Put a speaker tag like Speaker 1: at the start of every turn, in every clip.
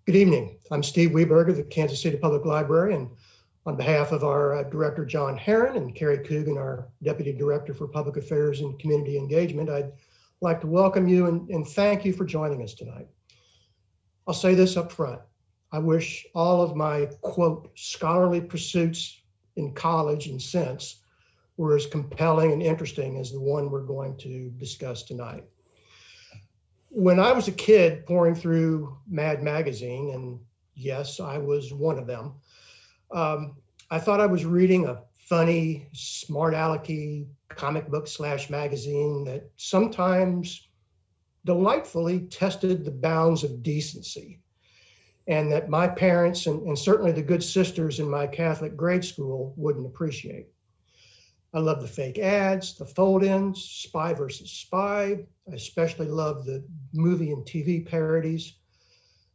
Speaker 1: Good evening. I'm Steve Berg of the Kansas City Public Library, and on behalf of our Director John Herron and Carrie Coogan, our Deputy Director for Public Affairs and Community Engagement, I'd like to welcome you and thank you for joining us tonight. I'll say this up front. I wish all of my, quote, scholarly pursuits in college and since were as compelling and interesting as the one we're going to discuss tonight. When I was a kid pouring through Mad magazine, and yes, I was one of them, I thought I was reading a funny, smart alecky comic book / magazine that sometimes delightfully tested the bounds of decency, and that my parents and certainly the good sisters in my Catholic grade school wouldn't appreciate. I love the fake ads, the fold-ins, spy versus spy. I especially love the movie and TV parodies.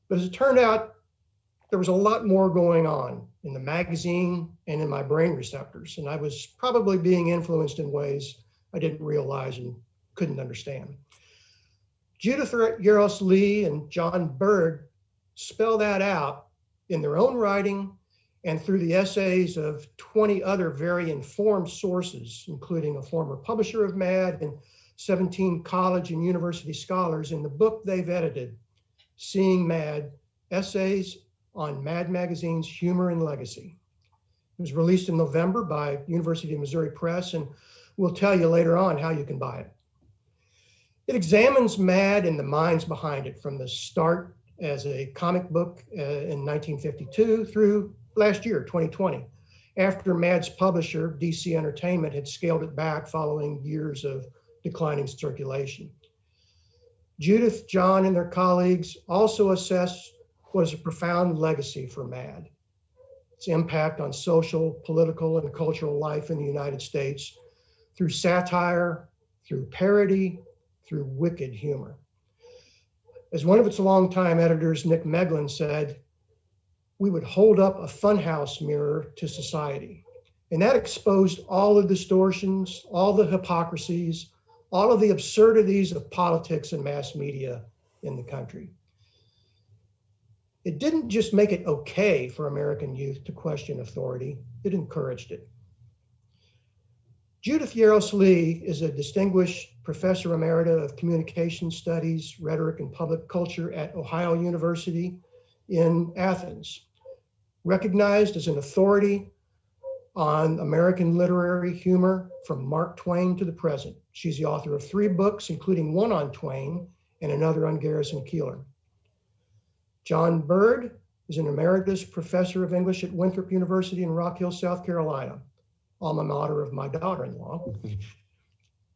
Speaker 1: But as it turned out, there was a lot more going on in the magazine and in my brain receptors. And I was probably being influenced in ways I didn't realize and couldn't understand. Judith Yaross Lee and John Berg spell that out in their own writing and through the essays of 20 other very informed sources, including a former publisher of Mad and 17 college and university scholars in the book they've edited, Seeing Mad, Essays on Mad Magazine's Humor and Legacy. It was released in November by University of Missouri Press, and we'll tell you later on how you can buy it. It examines Mad and the minds behind it from the start as a comic book in 1952 through last year, 2020, after Mad's publisher, DC Entertainment, had scaled it back following years of declining circulation. Judith, John, and their colleagues also assess what is a profound legacy for Mad, its impact on social, political, and cultural life in the United States through satire, through parody, through wicked humor. As one of its longtime editors, Nick Meglin, said, we would hold up a funhouse mirror to society. And that exposed all the distortions, all the hypocrisies, all of the absurdities of politics and mass media in the country. It didn't just make it okay for American youth to question authority, it encouraged it. Judith Yaross Lee is a distinguished professor emerita of communication studies, rhetoric, and public culture at Ohio University in Athens, recognized as an authority on American literary humor from Mark Twain to the present. She's the author of 3 books, including one on Twain and another on Garrison Keillor. John Berg is an emeritus professor of English at Winthrop University in Rock Hill, South Carolina, alma mater of my daughter-in-law.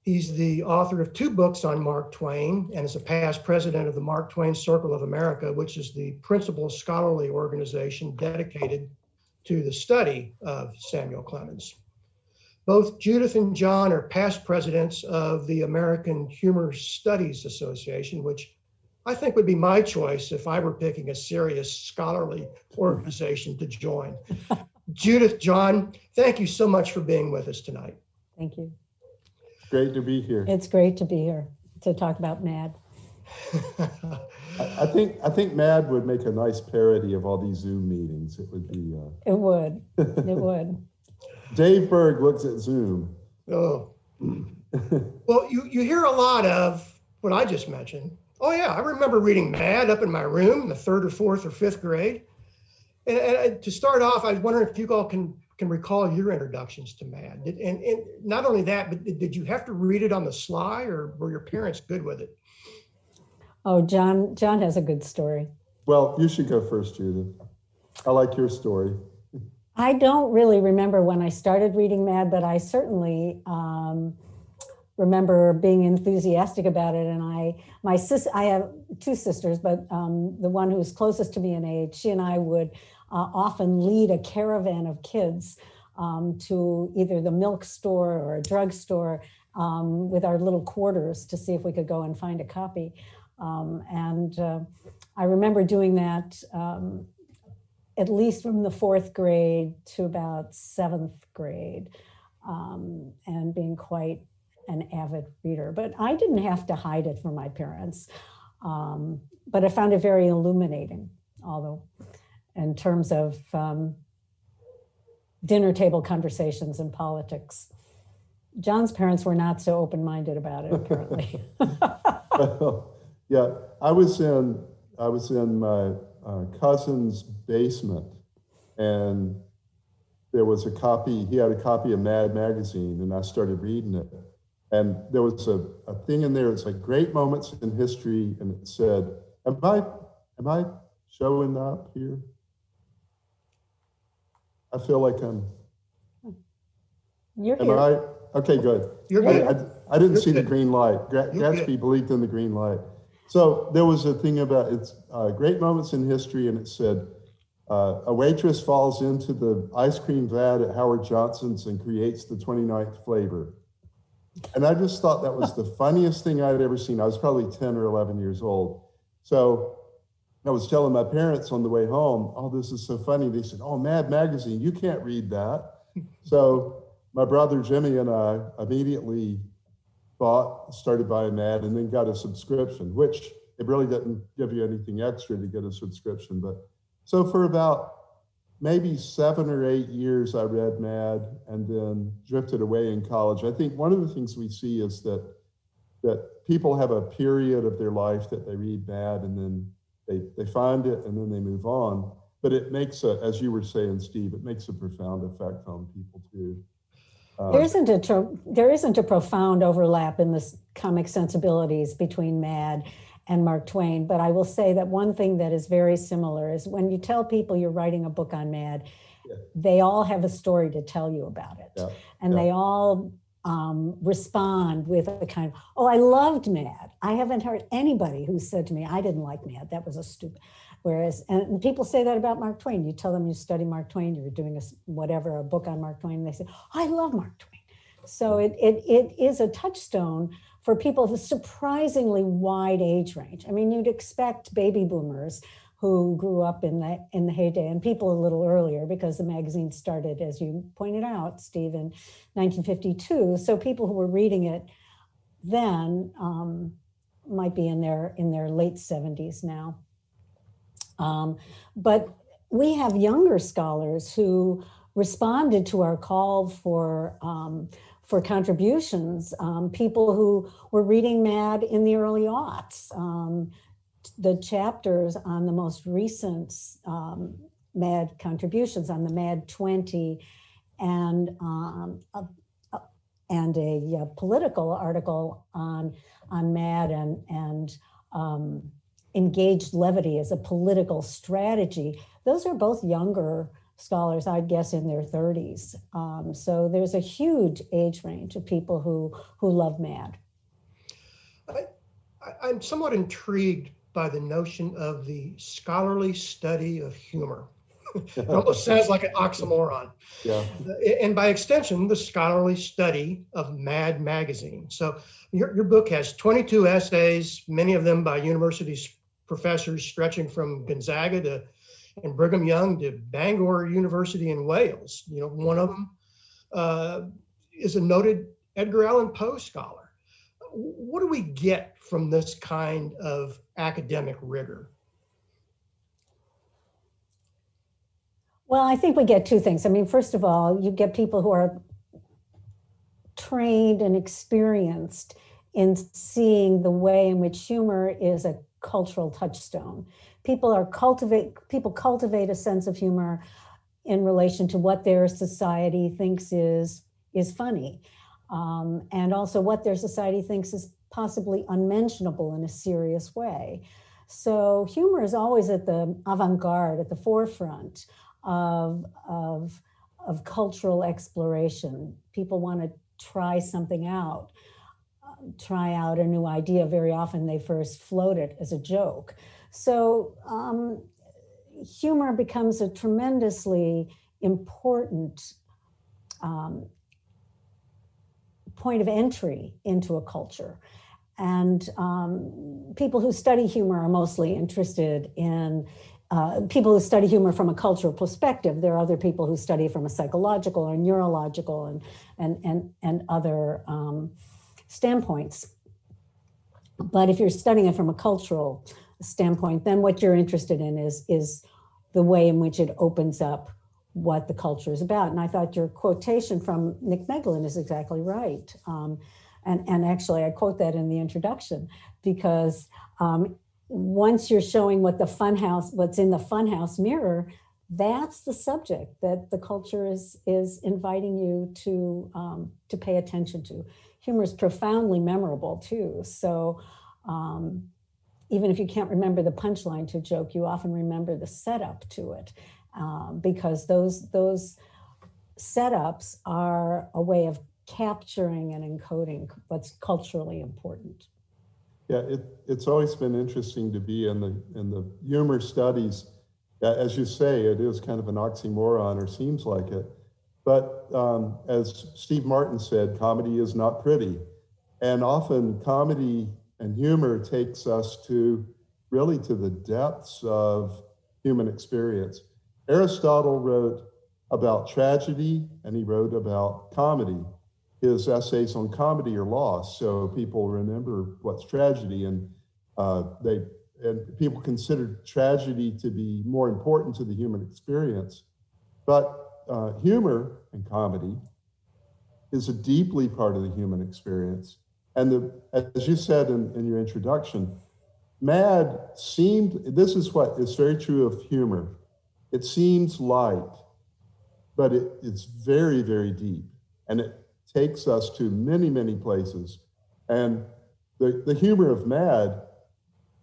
Speaker 1: He's the author of 2 books on Mark Twain and is a past president of the Mark Twain Circle of America, which is the principal scholarly organization dedicated to the study of Samuel Clemens. Both Judith and John are past presidents of the American Humor Studies Association, which I think would be my choice if I were picking a serious scholarly organization to join. Judith, John, thank you so much for being with us tonight.
Speaker 2: Thank you.
Speaker 3: Great to be here.
Speaker 2: It's great to be here to talk about Mad.
Speaker 3: I think Mad would make a nice parody of all these Zoom meetings. It would be.
Speaker 2: It would. It would.
Speaker 3: Dave Berg looks at Zoom.
Speaker 1: Oh. Well, you hear a lot of what I just mentioned. Oh yeah, I remember reading Mad up in my room in the 3rd or 4th or 5th grade. And to start off, I was wondering if you all can recall your introductions to Mad. And not only that, but did you have to read it on the sly, or were your parents good with it?
Speaker 2: Oh, John has a good story.
Speaker 3: Well, you should go first, Judith. I like your story.
Speaker 2: I don't really remember when I started reading Mad, but I certainly remember being enthusiastic about it. And I have 2 sisters, but the one who's closest to me in age, she and I would often lead a caravan of kids to either the milk store or a drugstore with our little quarters to see if we could go and find a copy. I remember doing that at least from the 4th grade to about 7th grade, and being quite an avid reader. But I didn't have to hide it from my parents, but I found it very illuminating. although in terms of dinner table conversations and politics. John's parents were not so open-minded about it, apparently.
Speaker 3: Well, yeah, I was in my cousin's basement, and there was a copy. He had a copy of Mad magazine, and I started reading it. And there was a thing in there. It's like great moments in history, and it said, "Am I showing up here? I feel like I'm."
Speaker 2: You're
Speaker 3: Am
Speaker 2: here.
Speaker 3: I? Okay, good.
Speaker 1: You're good.
Speaker 3: I didn't
Speaker 1: You're
Speaker 3: see the
Speaker 1: good.
Speaker 3: green light.
Speaker 1: You're
Speaker 3: Gatsby
Speaker 1: good.
Speaker 3: believed in the green light. So there was a thing about it's great moments in history, and it said a waitress falls into the ice cream vat at Howard Johnson's and creates the 29th flavor. And I just thought that was the funniest thing I'd ever seen. I was probably 10 or 11 years old. So I was telling my parents on the way home, "Oh, this is so funny." They said, "Oh, Mad magazine, you can't read that." So my brother Jimmy and I immediately started buying Mad, and then got a subscription, which it really didn't give you anything extra to get a subscription. But so for about maybe 7 or 8 years, I read Mad, and then drifted away in college. I think one of the things we see is that people have a period of their life that they read Mad, and then they find it, and then they move on. But it makes as you were saying, Steve, it makes a profound effect on people too.
Speaker 2: There isn't a profound overlap in the comic sensibilities between Mad and Mark Twain, but I will say that one thing that is very similar is when you tell people you're writing a book on Mad, they all have a story to tell you about it. And they all respond with a kind of, "Oh, I loved Mad." I haven't heard anybody who said to me, "I didn't like Mad. That was a stupid." Whereas, and people say that about Mark Twain. You tell them you study Mark Twain, you're doing a book on Mark Twain, and they say, "Oh, I love Mark Twain." So it is a touchstone for people of a surprisingly wide age range. I mean, you'd expect baby boomers who grew up in the heyday, and people a little earlier, because the magazine started, as you pointed out, Steve, in 1952. So people who were reading it then might be in their late 70s now. But we have younger scholars who responded to our call for contributions, people who were reading Mad in the early aughts. The chapters on the most recent Mad contributions, on the Mad 20, and a political article on Mad and engaged levity as a political strategy. Those are both younger scholars, I'd guess in their 30s. So there's a huge age range of people who love Mad.
Speaker 1: I'm somewhat intrigued by the notion of the scholarly study of humor. It almost sounds like an oxymoron.
Speaker 3: Yeah.
Speaker 1: And by extension, the scholarly study of Mad magazine. So your book has 22 essays, many of them by university professors stretching from Gonzaga and Brigham Young to Bangor University in Wales. You know, one of them is a noted Edgar Allan Poe scholar. What do we get from this kind of academic rigor?
Speaker 2: Well, I think we get two things. I mean, first of all, you get people who are trained and experienced in seeing the way in which humor is a cultural touchstone. People cultivate a sense of humor in relation to what their society thinks is funny, and also what their society thinks is possibly unmentionable in a serious way. So humor is always at the avant-garde, at the forefront of cultural exploration. People want to try something out, try out a new idea. Very often they first float it as a joke. So humor becomes a tremendously important point of entry into a culture. And people who study humor are mostly interested in people who study humor from a cultural perspective. There are other people who study from a psychological or neurological and other standpoints. But if you're studying it from a cultural standpoint, then what you're interested in is the way in which it opens up what the culture is about. And I thought your quotation from Nick Meglin is exactly right. And actually, I quote that in the introduction, because once you're showing what's in the funhouse mirror, that's the subject that the culture is inviting you to pay attention to. Humor is profoundly memorable too. So even if you can't remember the punchline to a joke, you often remember the setup to it, because those setups are a way of capturing and encoding what's culturally important.
Speaker 3: Yeah, it's always been interesting to be in the humor studies. As you say, it is kind of an oxymoron, or seems like it. But as Steve Martin said, comedy is not pretty. And often comedy and humor takes us to the depths of human experience. Aristotle wrote about tragedy, and he wrote about comedy. His essays on comedy are lost, so people remember what's tragedy, and people consider tragedy to be more important to the human experience. But humor and comedy is a deeply part of the human experience. And as you said in your introduction, this is what is very true of humor. It seems light, but it's very, very deep. And it takes us to many, many places. And the humor of Mad,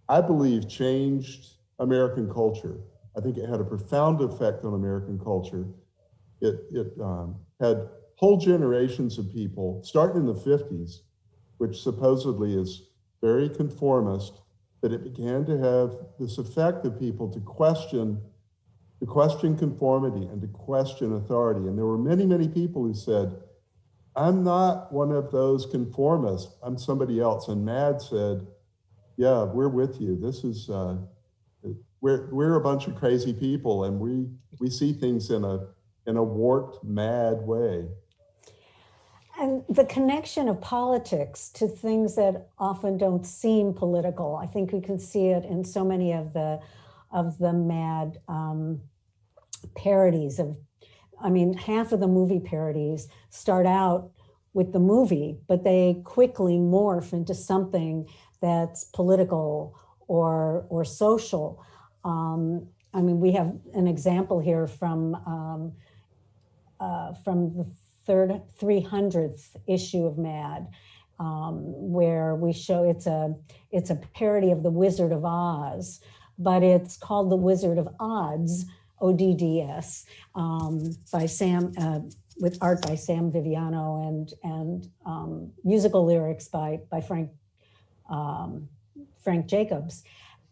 Speaker 3: I believe, changed American culture. I think it had a profound effect on American culture. It had whole generations of people, starting in the 50s, which supposedly is very conformist, but it began to have this effect of people to question conformity and to question authority. And there were many, many people who said, I'm not one of those conformists, I'm somebody else. And Mad said, yeah, we're with you. This is, we're a bunch of crazy people, and we see things in a warped, mad way.
Speaker 2: And the connection of politics to things that often don't seem political, I think we can see it in so many of the Mad parodies of, half of the movie parodies start out with the movie, but they quickly morph into something that's political or social. We have an example here from the 300th issue of Mad, where we show it's a parody of The Wizard of Oz, but it's called The Wizard of Odds, ODDS, by Sam, with art by Sam Viviano and musical lyrics by Frank Jacobs.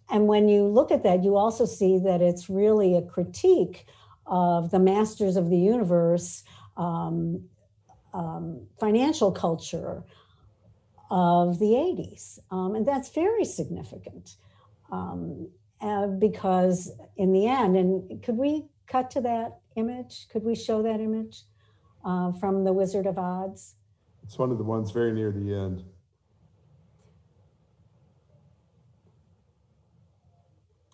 Speaker 2: And when you look at that, you also see that it's really a critique of the masters of the universe, financial culture of the 80s. And that's very significant because in the end, and could we cut to that image? Could we show that image from The Wizard of Oz?
Speaker 3: It's one of the ones very near the end.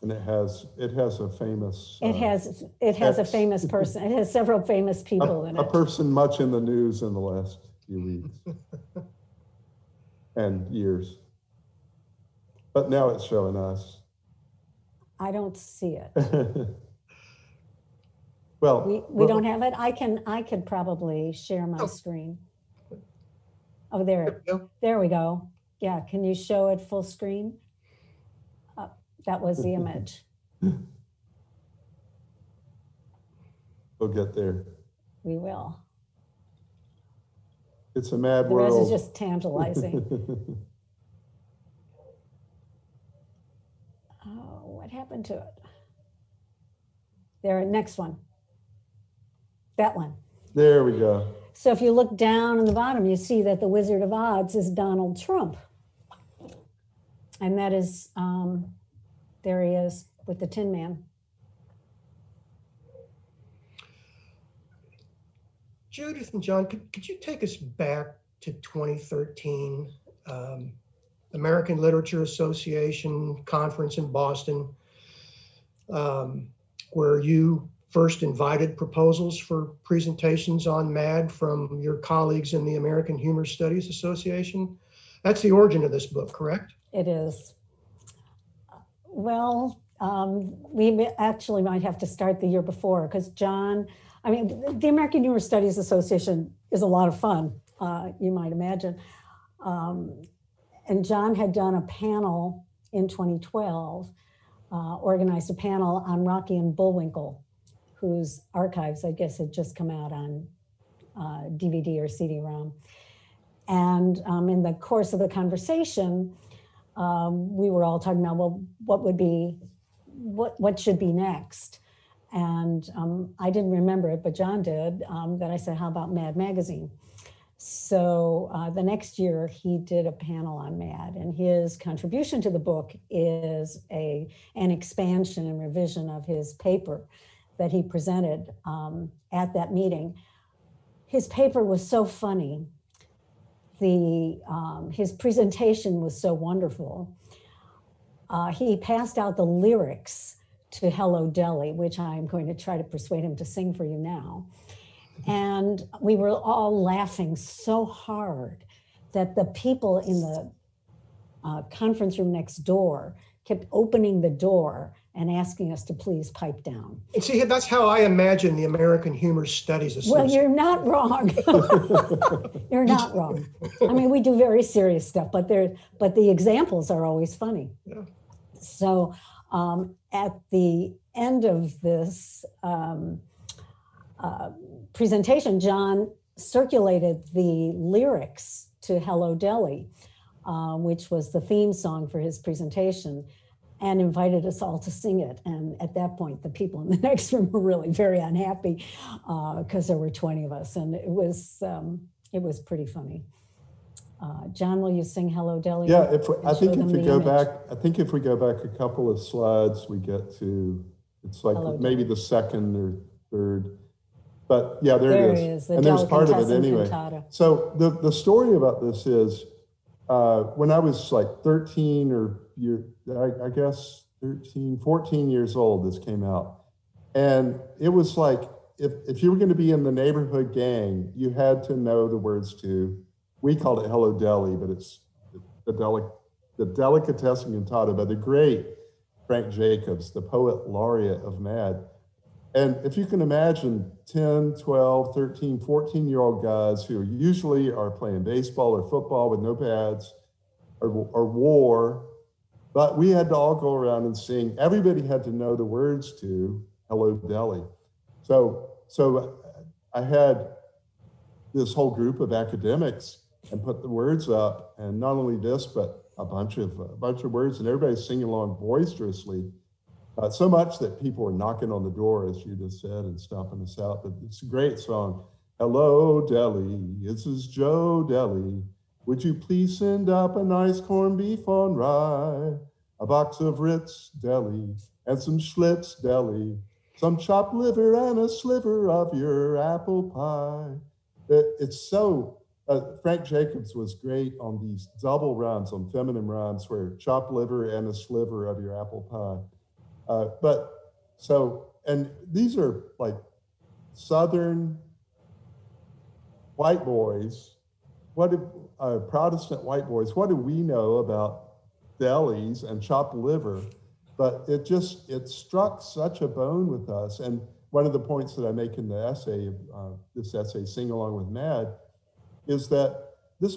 Speaker 3: And it has a famous.
Speaker 2: It has a famous person. It has several famous people in it.
Speaker 3: A person much in the news in the last few weeks and years. But now it's showing us.
Speaker 2: I don't see it.
Speaker 3: Well,
Speaker 2: we don't have it. I could probably share my screen. Oh, there we go. Yeah, can you show it full screen? That was the image.
Speaker 3: We'll get there.
Speaker 2: We will.
Speaker 3: It's a mad
Speaker 2: The
Speaker 3: world.
Speaker 2: rest is just tantalizing. Oh, what happened to it? There, next one. That one.
Speaker 3: There we go.
Speaker 2: So if you look down in the bottom, you see that the Wizard of Oz is Donald Trump. And that is, there he is with the Tin Man.
Speaker 1: Judith and John, could you take us back to 2013? American Literature Association conference in Boston, where you first invited proposals for presentations on MAD from your colleagues in the American Humor Studies Association. That's the origin of this book, correct?
Speaker 2: It is. Well, we actually might have to start the year before, because John, I mean, the American Humor Studies Association is a lot of fun, you might imagine. And John had done a panel in 2012, organized a panel on Rocky and Bullwinkle, whose archives, I guess, had just come out on DVD or CD-ROM. And in the course of the conversation, we were all talking about, well, what should be next? And I didn't remember it, but John did. That I said, how about Mad Magazine? So the next year he did a panel on MAD, and his contribution to the book is an expansion and revision of his paper that he presented at that meeting. His paper was so funny. His presentation was so wonderful. He passed out the lyrics to Hello Deli, which I'm going to try to persuade him to sing for you now. And we were all laughing so hard that the people in the conference room next door kept opening the door and asking us to please pipe down.
Speaker 1: And see, that's how I imagine the American Humor Studies Association.
Speaker 2: Well, you're not wrong. You're not wrong. I mean, we do very serious stuff, but the examples are always funny.
Speaker 1: Yeah.
Speaker 2: So at the end of this presentation, John circulated the lyrics to Hello Deli, which was the theme song for his presentation, and invited us all to sing it. And at that point, the people in the next room were really very unhappy because there were 20 of us, and it was pretty funny. John, will you sing Hello Deli?
Speaker 3: Yeah, I think if we go back a couple of slides, we get to, it's like
Speaker 2: Hello
Speaker 3: maybe
Speaker 2: Deli.
Speaker 3: the second or third. But yeah, there
Speaker 2: There
Speaker 3: it
Speaker 2: he
Speaker 3: is.
Speaker 2: is, the
Speaker 3: And there's part of it
Speaker 2: delicatessen
Speaker 3: anyway.
Speaker 2: cantata.
Speaker 3: So the story about this is when I was like 13 or I guess 13, 14 years old, this came out. And it was like, if you were going to be in the neighborhood gang, you had to know the words to, we called it Hello Deli, but it's the delicatessen cantata by the great Frank Jacobs, the poet laureate of MAD. And if you can imagine 10, 12, 13, 14-year-old guys who usually are playing baseball or football with no pads or war, but we had to all go around and sing. Everybody had to know the words to Hello Deli. So I had this whole group of academics and put the words up, and not only this, but a bunch of words, and everybody's singing along boisterously. So much that people were knocking on the door, as you just said, and stomping us out. But it's a great song. Hello, Deli. This is Joe Deli. Would you please send up a nice corned beef on rye, a box of Ritz Deli, and some Schlitz Deli, some chopped liver and a sliver of your apple pie. It's so, Frank Jacobs was great on these double rhymes, on feminine rhymes, where chopped liver and a sliver of your apple pie. And these are like Southern white boys. Protestant white boys, what do we know about delis and chopped liver? But it struck such a bone with us. And one of the points that I make in the essay, this essay, Sing Along with MAD, is that these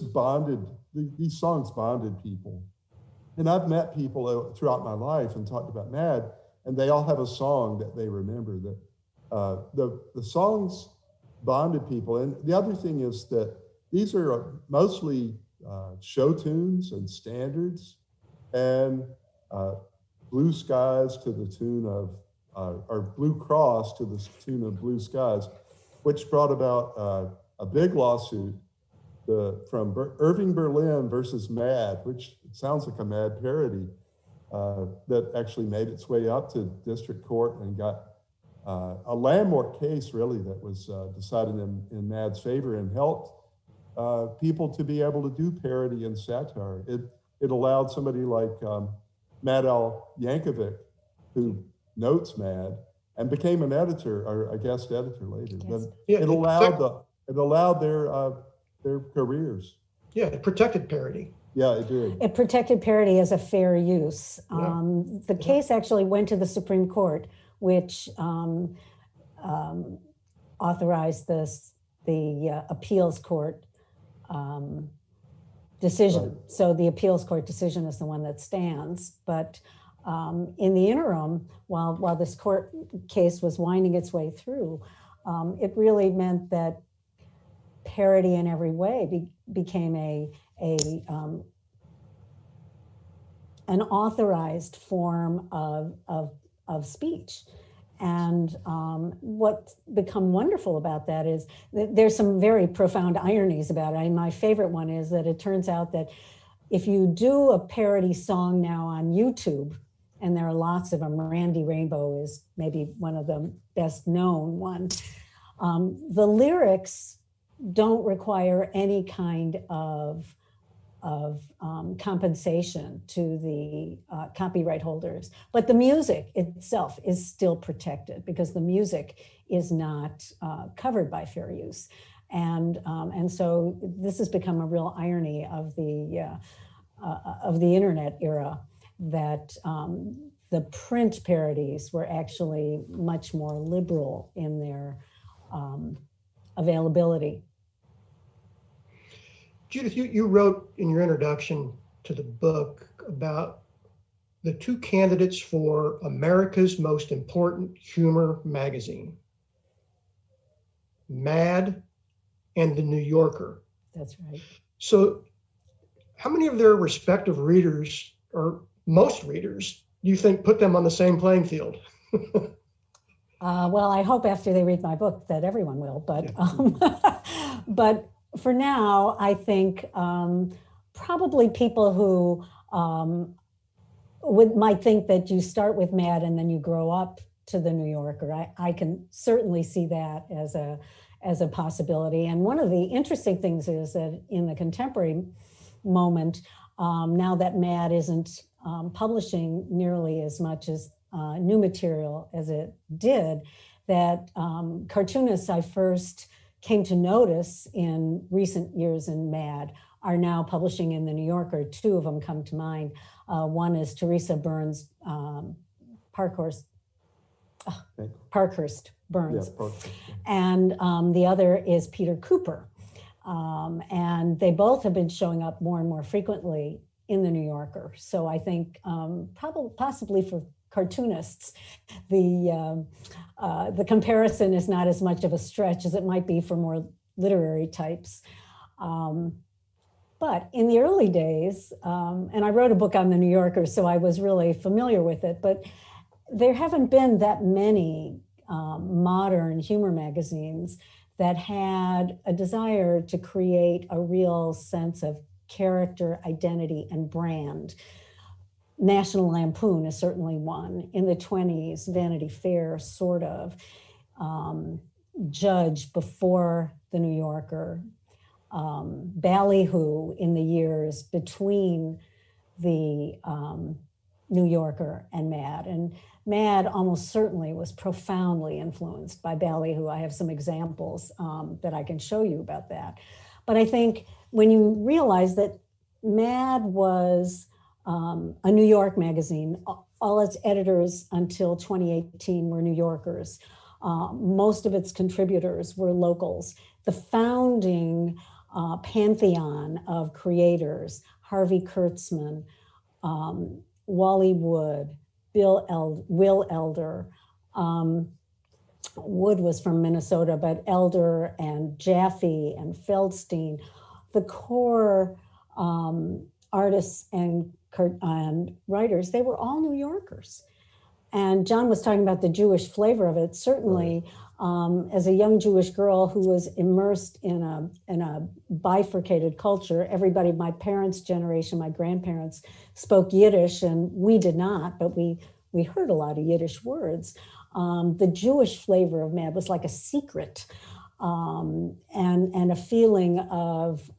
Speaker 3: songs bonded people. And I've met people throughout my life and talked about MAD, and they all have a song that they remember. That the songs bonded people. And the other thing is that these are mostly show tunes and standards, and Blue Skies to the tune of, or Blue Cross to the tune of Blue Skies, which brought about a big lawsuit from Irving Berlin versus MAD, which sounds like a MAD parody, that actually made its way up to district court and got a landmark case, really, that was decided in MAD's favor and helped people to be able to do parody and satire. it allowed somebody like Mad Al Yankovic, who notes Mad and became an editor or a guest editor later. But
Speaker 1: Yeah,
Speaker 3: it allowed their careers.
Speaker 1: Yeah, it protected parody.
Speaker 3: Yeah, it did.
Speaker 2: It protected parody as a fair use.
Speaker 1: Yeah.
Speaker 2: The case actually went to the Supreme Court, which authorized the appeals court decision.
Speaker 3: Right.
Speaker 2: So the appeals court decision is the one that stands. But in the interim, while this court case was winding its way through, it really meant that parody in every way became an authorized form of speech. And what's become wonderful about that is that there's some very profound ironies about it. My favorite one is that it turns out that if you do a parody song now on YouTube, and there are lots of them, Randy Rainbow is maybe one of the best known ones, the lyrics don't require any kind of compensation to the copyright holders, but the music itself is still protected because the music is not covered by fair use, and so this has become a real irony of the internet era, that the print parodies were actually much more liberal in their availability.
Speaker 1: Judith, you wrote in your introduction to the book about the two candidates for America's most important humor magazine, Mad and The New Yorker.
Speaker 2: That's right.
Speaker 1: So how many of their respective readers, or most readers, do you think put them on the same playing field?
Speaker 2: Well, I hope after they read my book that everyone will, but for now, I think probably people who might think that you start with Mad and then you grow up to The New Yorker. I can certainly see that as a possibility. And one of the interesting things is that in the contemporary moment, now that Mad isn't publishing nearly as much as new material as it did, that cartoonists I first came to notice in recent years in Mad are now publishing in The New Yorker. Two of them come to mind. One is Teresa Burns Parkhurst Burns,
Speaker 3: Yeah, Parkhurst, yeah.
Speaker 2: and the other is Peter Cooper. And they both have been showing up more and more frequently in The New Yorker. So I think possibly for cartoonists, the comparison is not as much of a stretch as it might be for more literary types. But in the early days, and I wrote a book on The New Yorker, so I was really familiar with it, but there haven't been that many modern humor magazines that had a desire to create a real sense of character, identity, and brand. National Lampoon is certainly one. In the 20s, Vanity Fair, sort of. Judge before The New Yorker. Ballyhoo in the years between the New Yorker and Mad. And Mad almost certainly was profoundly influenced by Ballyhoo. I have some examples that I can show you about that. But I think when you realize that Mad was a New York magazine, all its editors until 2018 were New Yorkers. Most of its contributors were locals. The founding pantheon of creators, Harvey Kurtzman, Wally Wood, Will Elder. Wood was from Minnesota, but Elder and Jaffe and Feldstein, the core artists and writers, they were all New Yorkers. And John was talking about the Jewish flavor of it. Certainly, as a young Jewish girl who was immersed in a bifurcated culture, everybody, my parents' generation, my grandparents spoke Yiddish, and we did not, but we heard a lot of Yiddish words. The Jewish flavor of Mad was like a secret, and a feeling of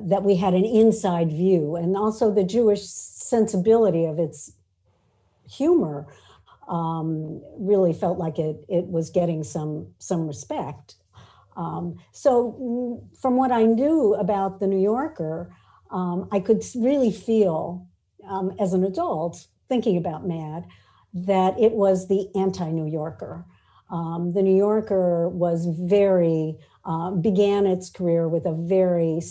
Speaker 2: that we had an inside view, and also the Jewish sensibility of its humor really felt like it was getting some respect. So from what I knew about the New Yorker, I could really feel as an adult thinking about Mad that it was the anti-New Yorker. The New Yorker was began its career with a very,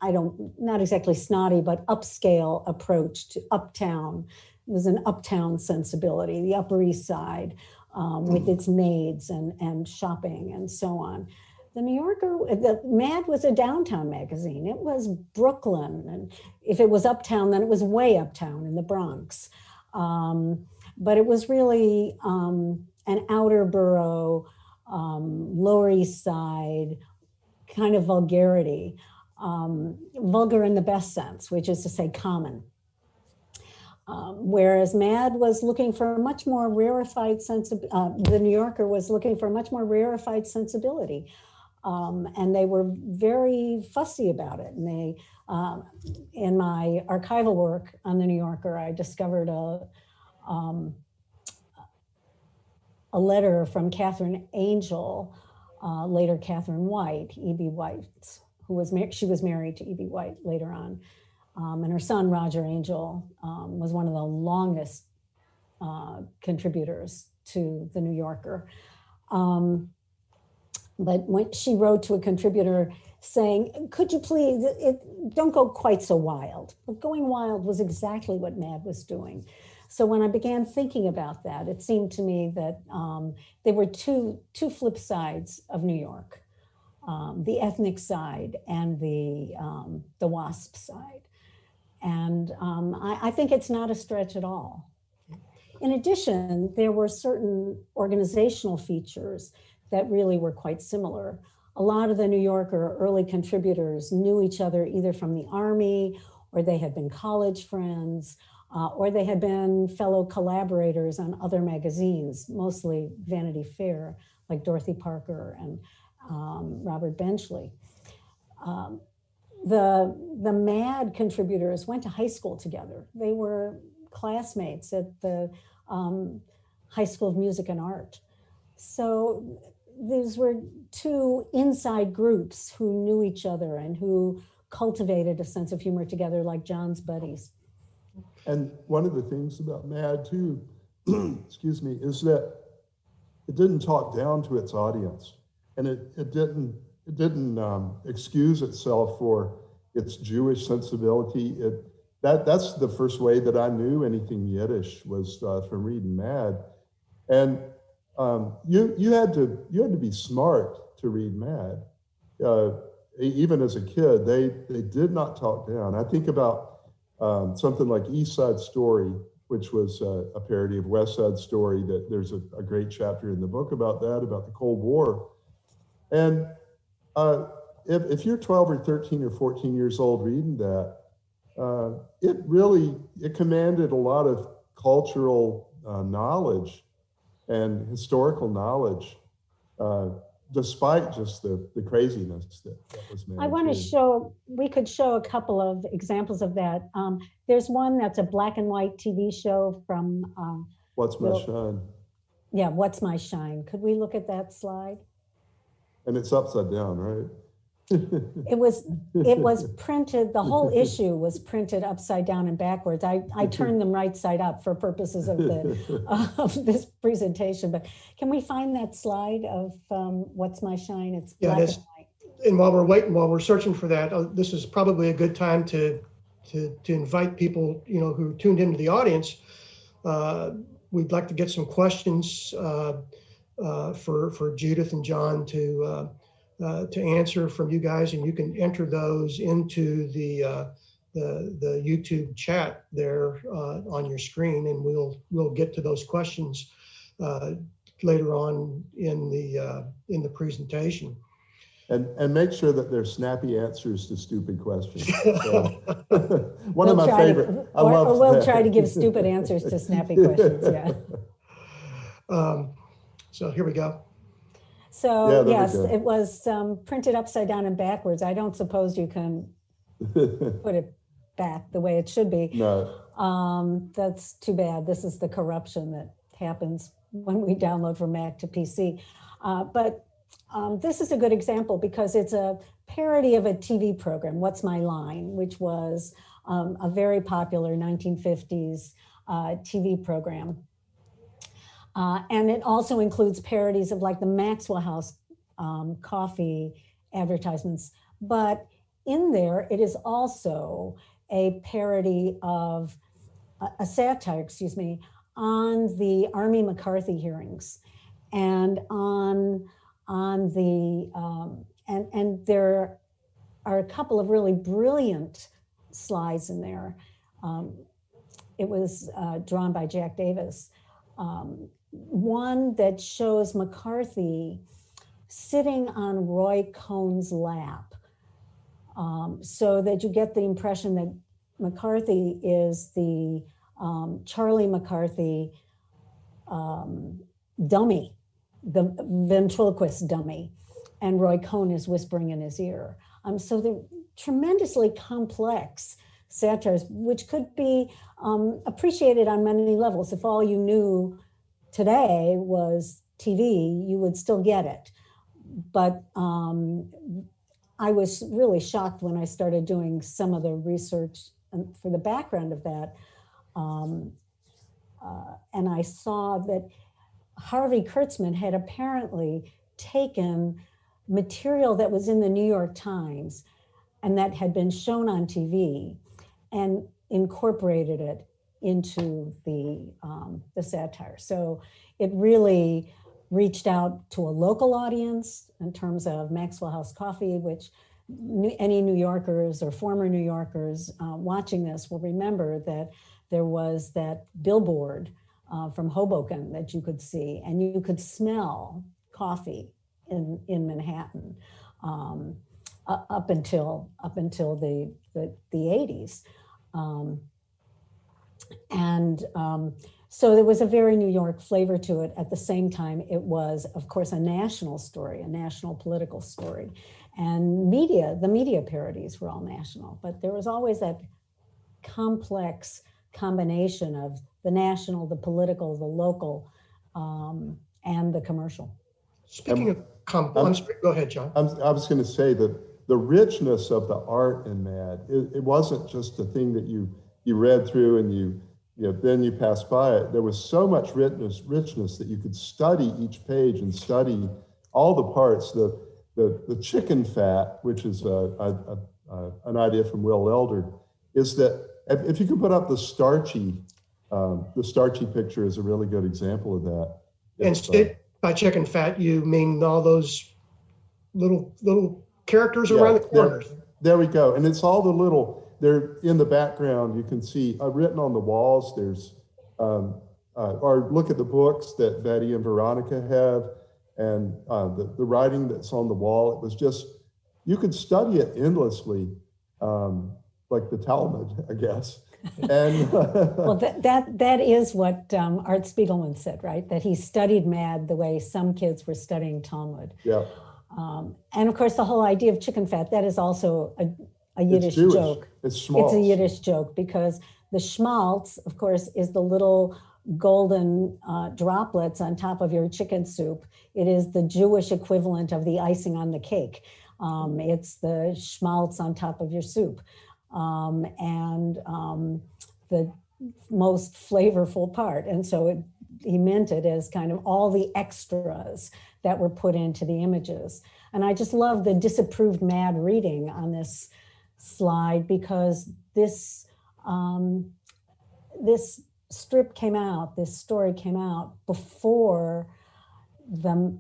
Speaker 2: not exactly snotty, but upscale approach to uptown. It was an uptown sensibility, the Upper East Side, with its maids and shopping and so on. The New Yorker, the Mad was a downtown magazine. It was Brooklyn. And if it was uptown, then it was way uptown in the Bronx. But it was really an outer borough, Lower East Side kind of vulgarity, vulgar in the best sense, which is to say common. Whereas Mad was looking for a much more rarefied the New Yorker was looking for a much more rarefied sensibility. And they were very fussy about it. And they, in my archival work on the New Yorker, I discovered a letter from Catherine Angel, later Catherine White, E.B. White, she was married to E.B. White later on. And her son, Roger Angel, was one of the longest contributors to the New Yorker. But when she wrote to a contributor saying, could you please, don't go quite so wild. But going wild was exactly what Mad was doing. So when I began thinking about that, it seemed to me that there were two flip sides of New York, the ethnic side and the WASP side. And I think it's not a stretch at all. In addition, there were certain organizational features that really were quite similar. A lot of the New Yorker early contributors knew each other either from the Army, or they had been college friends, or they had been fellow collaborators on other magazines, mostly Vanity Fair, like Dorothy Parker and Robert Benchley. The Mad contributors went to high school together. They were classmates at the High School of Music and Art. So these were two inside groups who knew each other and who cultivated a sense of humor together, like John's buddies.
Speaker 3: And one of the things about Mad too, excuse me, is that it didn't talk down to its audience, and it didn't excuse itself for its Jewish sensibility. That's the first way that I knew anything Yiddish was from reading Mad, and you had to be smart to read Mad. Even as a kid, they did not talk down. I think about something like East Side Story, which was a parody of West Side Story. That there's a great chapter in the book about that, about the Cold War. And if you're 12 or 13 or 14 years old reading that, it commanded a lot of cultural knowledge and historical knowledge, despite just the craziness that was made.
Speaker 2: I want to show, we could show a couple of examples of that. There's one that's a black and white TV show from
Speaker 3: What's My Shine?
Speaker 2: Yeah, What's My Shine? Could we look at that slide?
Speaker 3: And it's upside down, right?
Speaker 2: It was printed, the whole issue was printed upside down and backwards. I turned them right side up for purposes of this presentation, but can we find that slide of What's My Shine? It's black and white.
Speaker 1: And while we're searching for that, this is probably a good time to invite people, who tuned into the audience. We'd like to get some questions for Judith and John to answer from you guys, and you can enter those into the YouTube chat there on your screen, and we'll get to those questions later on in the presentation.
Speaker 3: And make sure that they're snappy answers to stupid questions. So, one of my favorite.
Speaker 2: We'll try to give stupid answers to snappy questions. Yeah.
Speaker 1: So here we go.
Speaker 2: So
Speaker 3: there we
Speaker 2: yes,
Speaker 3: go.
Speaker 2: it was printed upside down and backwards. I don't suppose you can put it back the way it should be.
Speaker 3: No.
Speaker 2: That's too bad. This is the corruption that happens when we download from Mac to PC. But this is a good example because it's a parody of a TV program, What's My Line, which was a very popular 1950s TV program. And it also includes parodies of like the Maxwell House coffee advertisements. But in there, it is also a parody of a satire, excuse me, on the Army McCarthy hearings and on the, and there are a couple of really brilliant slides in there. It was drawn by Jack Davis. One that shows McCarthy sitting on Roy Cohn's lap, so that you get the impression that McCarthy is the Charlie McCarthy dummy, the ventriloquist dummy, and Roy Cohn is whispering in his ear. So they're tremendously complex satires, which could be appreciated on many levels. If all you knew today was TV, you would still get it. But I was really shocked when I started doing some of the research for the background of that. And I saw that Harvey Kurtzman had apparently taken material that was in the New York Times and that had been shown on TV and incorporated it into the satire. So it really reached out to a local audience in terms of Maxwell House Coffee, which any New Yorkers or former New Yorkers watching this will remember that there was that billboard from Hoboken that you could see, and you could smell coffee in Manhattan up until the 80s. So there was a very New York flavor to it. At the same time, it was, of course, a national story, a national political story. And the media parodies were all national, but there was always that complex combination of the national, the political, the local, and the commercial.
Speaker 1: Speaking of I'm sorry, go ahead, John.
Speaker 3: I was going to say that the richness of the art in Mad, it wasn't just a thing that you read through and then you pass by it. There was so much richness that you could study each page and study all the parts. The chicken fat, which is an idea from Will Elder, is that if you could put up the starchy picture is a really good example of that.
Speaker 1: And by chicken fat, you mean all those little characters around the corners.
Speaker 3: There we go. And it's all the little, they're in the background. You can see written on the walls. There's, or look at the books that Betty and Veronica have, and the writing that's on the wall. It was just, you could study it endlessly, like the Talmud, I guess. And
Speaker 2: well, that is what Art Spiegelman said, right? That he studied Mad the way some kids were studying Talmud.
Speaker 3: Yeah.
Speaker 2: And of course, the whole idea of chicken fat, that is also a Yiddish joke.
Speaker 3: It's schmaltz.
Speaker 2: It's a Yiddish joke because the schmaltz, of course, is the little golden droplets on top of your chicken soup. It is the Jewish equivalent of the icing on the cake. It's the schmaltz on top of your soup. The most flavorful part. And so he meant it as kind of all the extras that were put into the images. And I just love the disapproved Mad reading on this slide because this strip came out, this story came out before the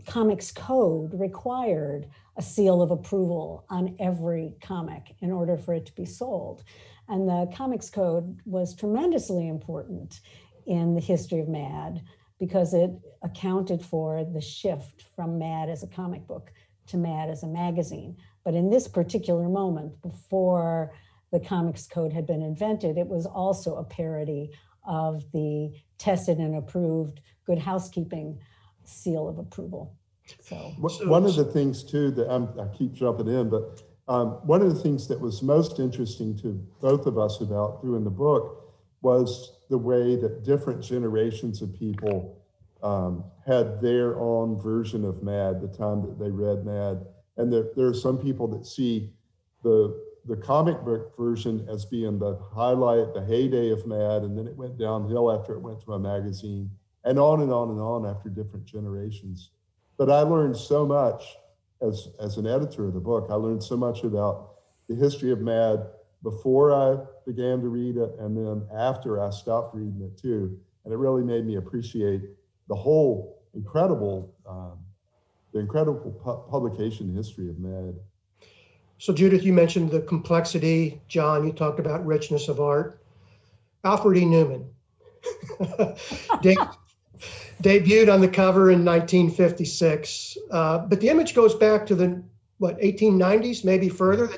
Speaker 2: Comics Code required a seal of approval on every comic in order for it to be sold. And the Comics Code was tremendously important in the history of Mad because it accounted for the shift from Mad as a comic book to Mad as a magazine. But in this particular moment, before the Comics Code had been invented, it was also a parody of the tested and approved Good Housekeeping seal of approval. So
Speaker 3: One of the things too that I keep jumping in, but one of the things that was most interesting to both of us about doing the book was the way that different generations of people had their own version of Mad, the time that they read Mad. And there are some people that see the comic book version as being the highlight, the heyday of Mad, and then it went downhill after it went to a magazine, and on and on and on after different generations. But I learned so much as an editor of the book. I learned so much about the history of Mad before I began to read it, and then after I stopped reading it too. And it really made me appreciate the whole incredible publication history of Mad.
Speaker 1: So Judith, you mentioned the complexity. John, you talked about richness of art. Alfred E. Newman debuted on the cover in 1956, but the image goes back to the 1890s, maybe further.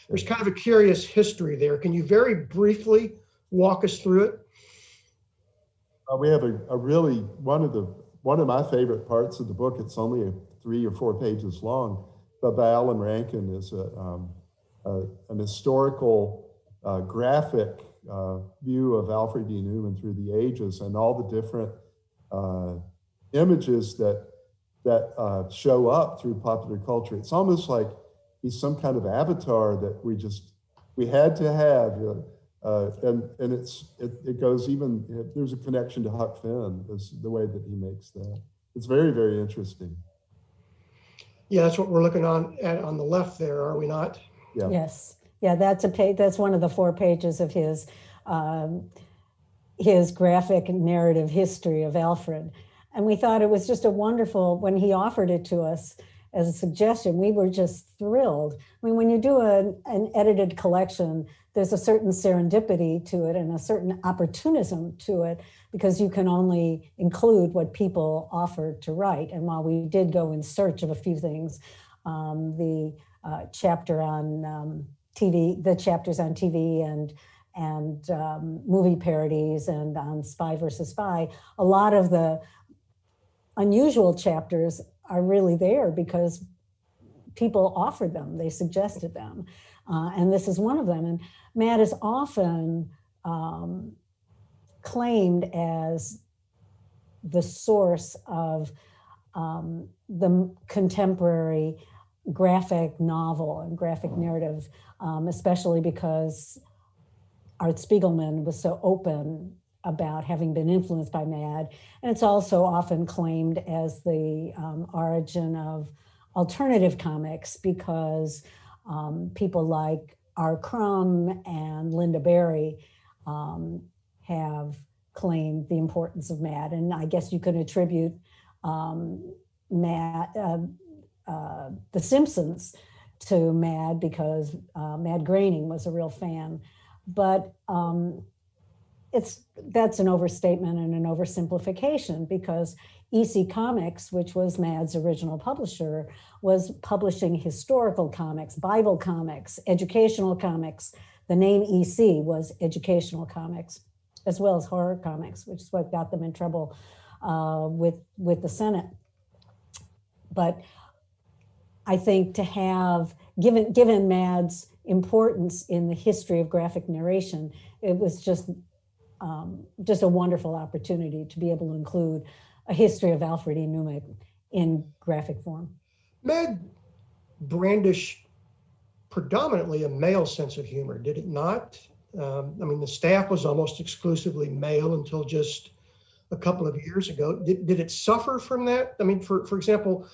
Speaker 1: There's kind of a curious history there. Can you very briefly walk us through it?
Speaker 3: We have a really one of my favorite parts of the book. It's only 3 or 4 pages long, but by Alan Rankin is an historical graphic view of Alfred E. Newman through the ages and all the different images that show up through popular culture. It's almost like he's some kind of avatar that we had to have, and it goes even, there's a connection to Huck Finn, the way that he makes that. It's very, very interesting.
Speaker 2: Yeah,
Speaker 1: that's what we're looking at on the left there, are we not?
Speaker 3: Yeah.
Speaker 2: Yes. Yeah, that's a page. That's one of the 4 pages of his graphic narrative history of Alfred. And we thought it was just a wonderful, when he offered it to us as a suggestion, we were just thrilled. I mean, when you do an edited collection, there's a certain serendipity to it and a certain opportunism to it, because you can only include what people offered to write. And while we did go in search of a few things, the chapter on TV, the chapters on TV and movie parodies and on Spy versus Spy, a lot of the unusual chapters are really there because people offered them, they suggested them. And this is one of them. And Mad is often claimed as the source of the contemporary graphic novel and graphic narrative, especially because Art Spiegelman was so open about having been influenced by Mad. And it's also often claimed as the origin of alternative comics, because people like R. Crumb and Linda Berry have claimed the importance of Mad. And I guess you could attribute Mad, The Simpsons to Mad, because Mad Groening was a real fan. But that's an overstatement and an oversimplification, because EC Comics, which was Mad's original publisher, was publishing historical comics, Bible comics, educational comics. The name EC was educational comics, as well as horror comics, which is what got them in trouble with the Senate. But I think to have, given Mad's importance in the history of graphic narration, it was just a wonderful opportunity to be able to include a history of Alfred E. Newman in graphic form.
Speaker 1: Mad brandished predominantly a male sense of humor, did it not? I mean, the staff was almost exclusively male until just a couple of years ago. Did it suffer from that? I mean, for example,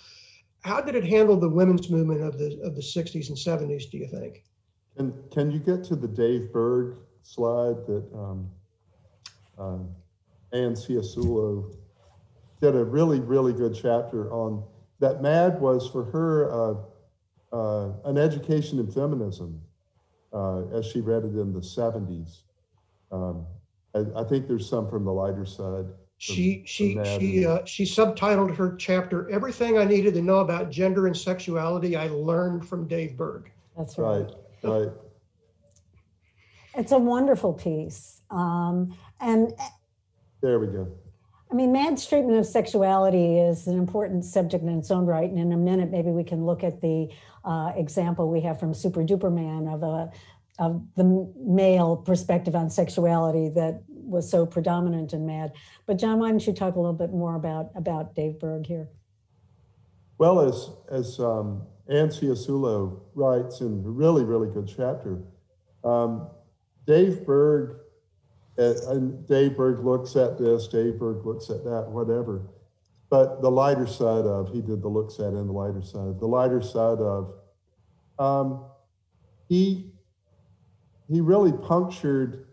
Speaker 1: how did it handle the women's movement of the 60s and 70s, do you think?
Speaker 3: And can you get to the Dave Berg slide that Ann Ciasulo did a really, really good chapter on that? Mad was for her an education in feminism as she read it in the 70s. I think there's some from the lighter side.
Speaker 1: She subtitled her chapter, "Everything I Needed to Know About Gender and Sexuality I Learned from Dave Berg."
Speaker 2: That's right.
Speaker 3: Right.
Speaker 2: It's a wonderful piece. And
Speaker 3: there we go.
Speaker 2: I I mean, Mad's treatment of sexuality is an important subject in its own right. And in a minute, maybe we can look at the example we have from Super Duper Man of the male perspective on sexuality that was so predominant in Mad. But John, why don't you talk a little bit more about Dave Berg here?
Speaker 3: Well, as Ann Ciasulo writes in a really, really good chapter, Dave Berg, and Dave Berg looks at this, Dave Berg looks at that, whatever. But the lighter side of, he did the looks at and the lighter side of, he really punctured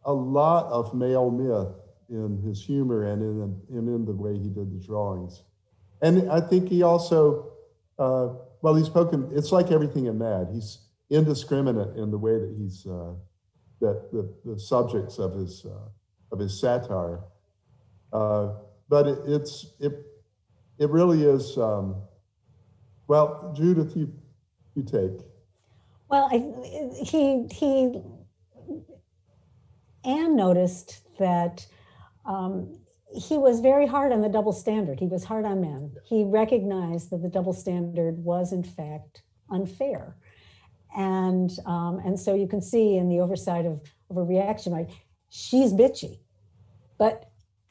Speaker 3: a lot of male myth in his humor and in the way he did the drawings. And I think he also, well, he's spoken, it's like everything in Mad. He's indiscriminate in the way that he's, that the subjects of his satire. But it really is, well, Judith, you take.
Speaker 2: Well, Anne noticed that he was very hard on the double standard. He was hard on men. He recognized that the double standard was in fact unfair. And so you can see in the oversight of a reaction, right? She's bitchy, but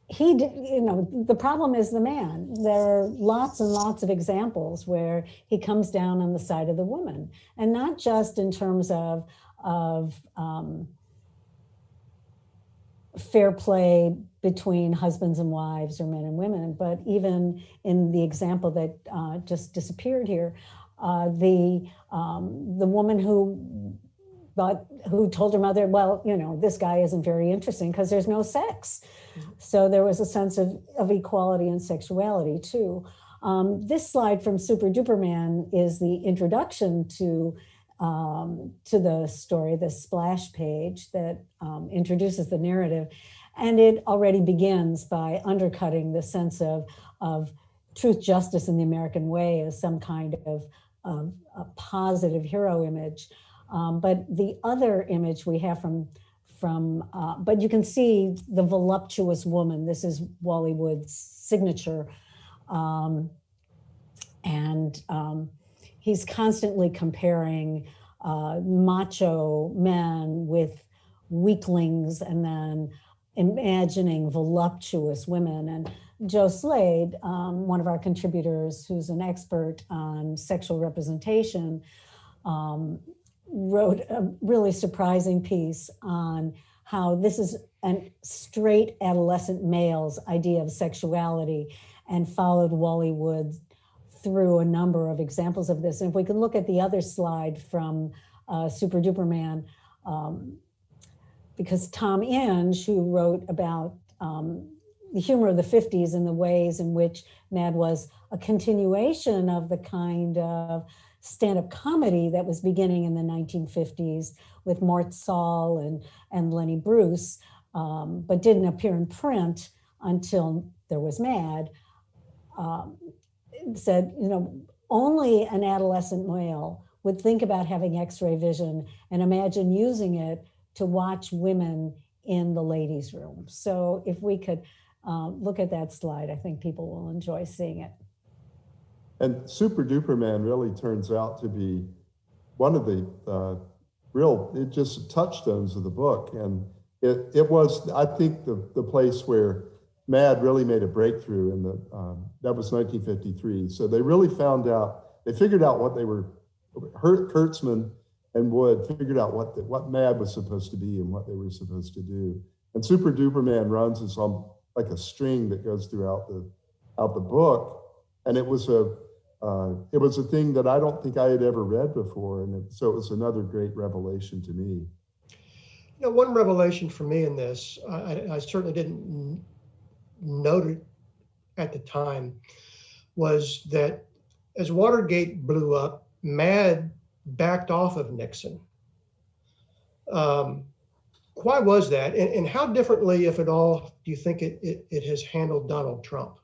Speaker 2: the problem is the man. There are lots and lots of examples where he comes down on the side of the woman, and not just in terms of fair play between husbands and wives or men and women, but even in the example that just disappeared here, the woman who told her mother, well, this guy isn't very interesting because there's no sex. Mm-hmm. So there was a sense of equality and sexuality too. This slide from Super Duper Man is the introduction to the story, the splash page that introduces the narrative. And it already begins by undercutting the sense of truth, justice, and the American way as some kind of a positive hero image. But the other image we have but you can see the voluptuous woman. This is Wally Wood's signature. He's constantly comparing macho men with weaklings and then imagining voluptuous women. And Joe Slade, one of our contributors who's an expert on sexual representation, wrote a really surprising piece on how this is a straight adolescent male's idea of sexuality, and followed Wally Wood through a number of examples of this. And if we can look at the other slide from Super Duper Man, because Tom Inge, who wrote about the humor of the 50s and the ways in which Mad was a continuation of the kind of stand-up comedy that was beginning in the 1950s with Mort Saul and Lenny Bruce, but didn't appear in print until there was Mad, said, only an adolescent male would think about having X-ray vision and imagine using it to watch women in the ladies' room. So if we could look at that slide, I think people will enjoy seeing it.
Speaker 3: And Super Duper Man really turns out to be one of the real just touchstones of the book. And it was, I think, the place where Mad really made a breakthrough in that was 1953. So they really figured out what they were, Kurtzman and Wood figured out what Mad was supposed to be and what they were supposed to do. And Super Duper Man runs as like a string that goes throughout the book. And it was a thing that I don't think I had ever read before. And so it was another great revelation to me.
Speaker 1: One revelation for me in this, I certainly didn't note it at the time, was that as Watergate blew up, Mad backed off of Nixon. Why was that? And how differently, if at all, do you think it has handled Donald Trump?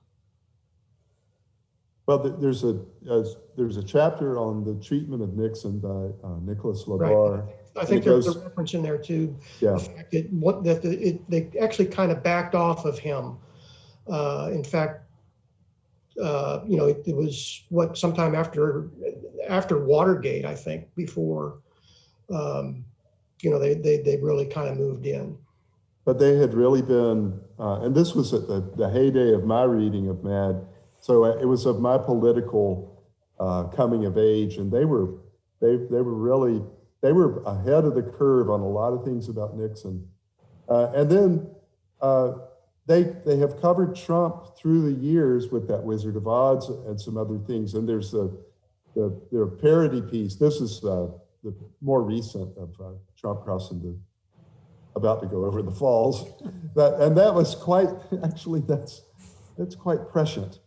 Speaker 3: Well, there's a chapter on the treatment of Nixon by Nicholas Labar.
Speaker 1: Right. I think there's a reference in there too.
Speaker 3: Yeah.
Speaker 1: The fact that they actually kind of backed off of him In fact, it was sometime after Watergate, I think, before they really kind of moved in.
Speaker 3: But they had really been, and this was at the heyday of my reading of Mad. So it was of my political coming of age, and they were ahead of the curve on a lot of things about Nixon. And then they have covered Trump through the years with that Wizard of Oz and some other things. And there's their parody piece. This is the more recent of Trump crossing about to go over the falls. And that was quite, actually, that's quite prescient.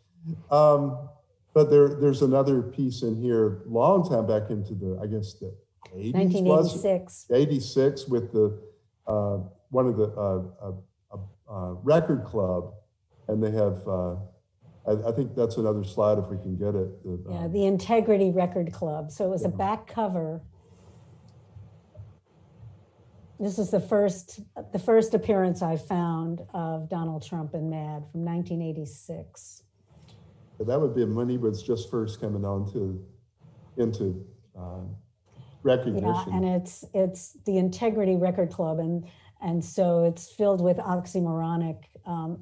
Speaker 3: But there's another piece in here, long time back into the 80s.
Speaker 2: 1986.
Speaker 3: 86 with one of the record club, and they have, I think that's another slide if we can get it.
Speaker 2: The Integrity Record Club. So it was a back cover. This is the first appearance I found of Donald Trump in Mad from 1986.
Speaker 3: That would be when he was just first coming on into recognition.
Speaker 2: Yeah, and it's the Integrity Record Club, and so it's filled with oxymoronic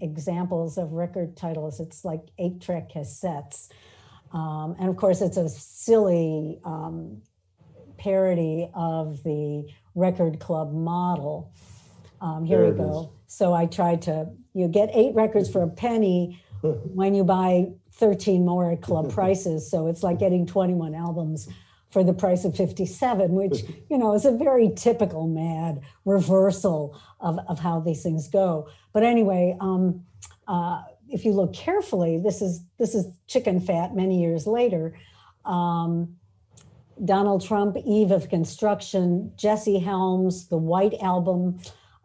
Speaker 2: examples of record titles. It's like 8-track cassettes, and of course it's a silly parody of the record club model. Here we go. So I tried to, you get 8 records for a penny when you buy 13 more at club prices. So it's like getting 21 albums for the price of 57, which, is a very typical Mad reversal of how these things go. But anyway, if you look carefully, this is chicken fat many years later. Donald Trump, Eve of Construction, Jesse Helms, The White Album,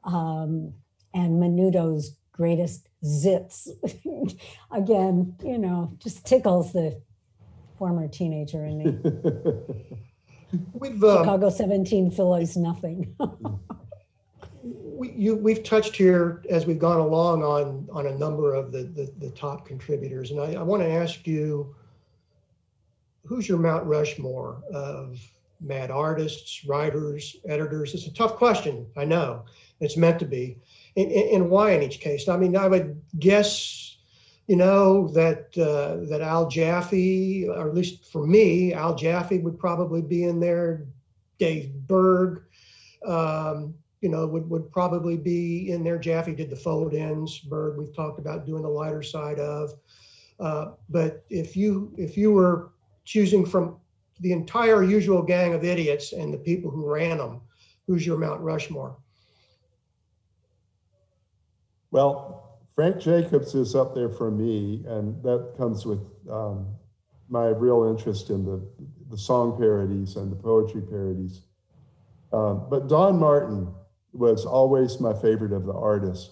Speaker 2: and Menudo's Greatest Zits. Again, just tickles the former teenager in me. Chicago 17 Phillies nothing.
Speaker 1: We've touched here as we've gone along on a number of the top contributors, and I want to ask you, who's your Mount Rushmore of Mad artists, writers, editors? It's a tough question, I know. It's meant to be. And why in each case? I mean, I would guess, that Al Jaffe, or at least for me, Al Jaffe would probably be in there. Dave Berg, would probably be in there. Jaffe did the fold-ins. Berg, we've talked about doing the lighter side of. But if you were choosing from the entire usual gang of idiots and the people who ran them, who's your Mount Rushmore?
Speaker 3: Well, Frank Jacobs is up there for me, and that comes with my real interest in the song parodies and the poetry parodies. But Don Martin was always my favorite of the artists.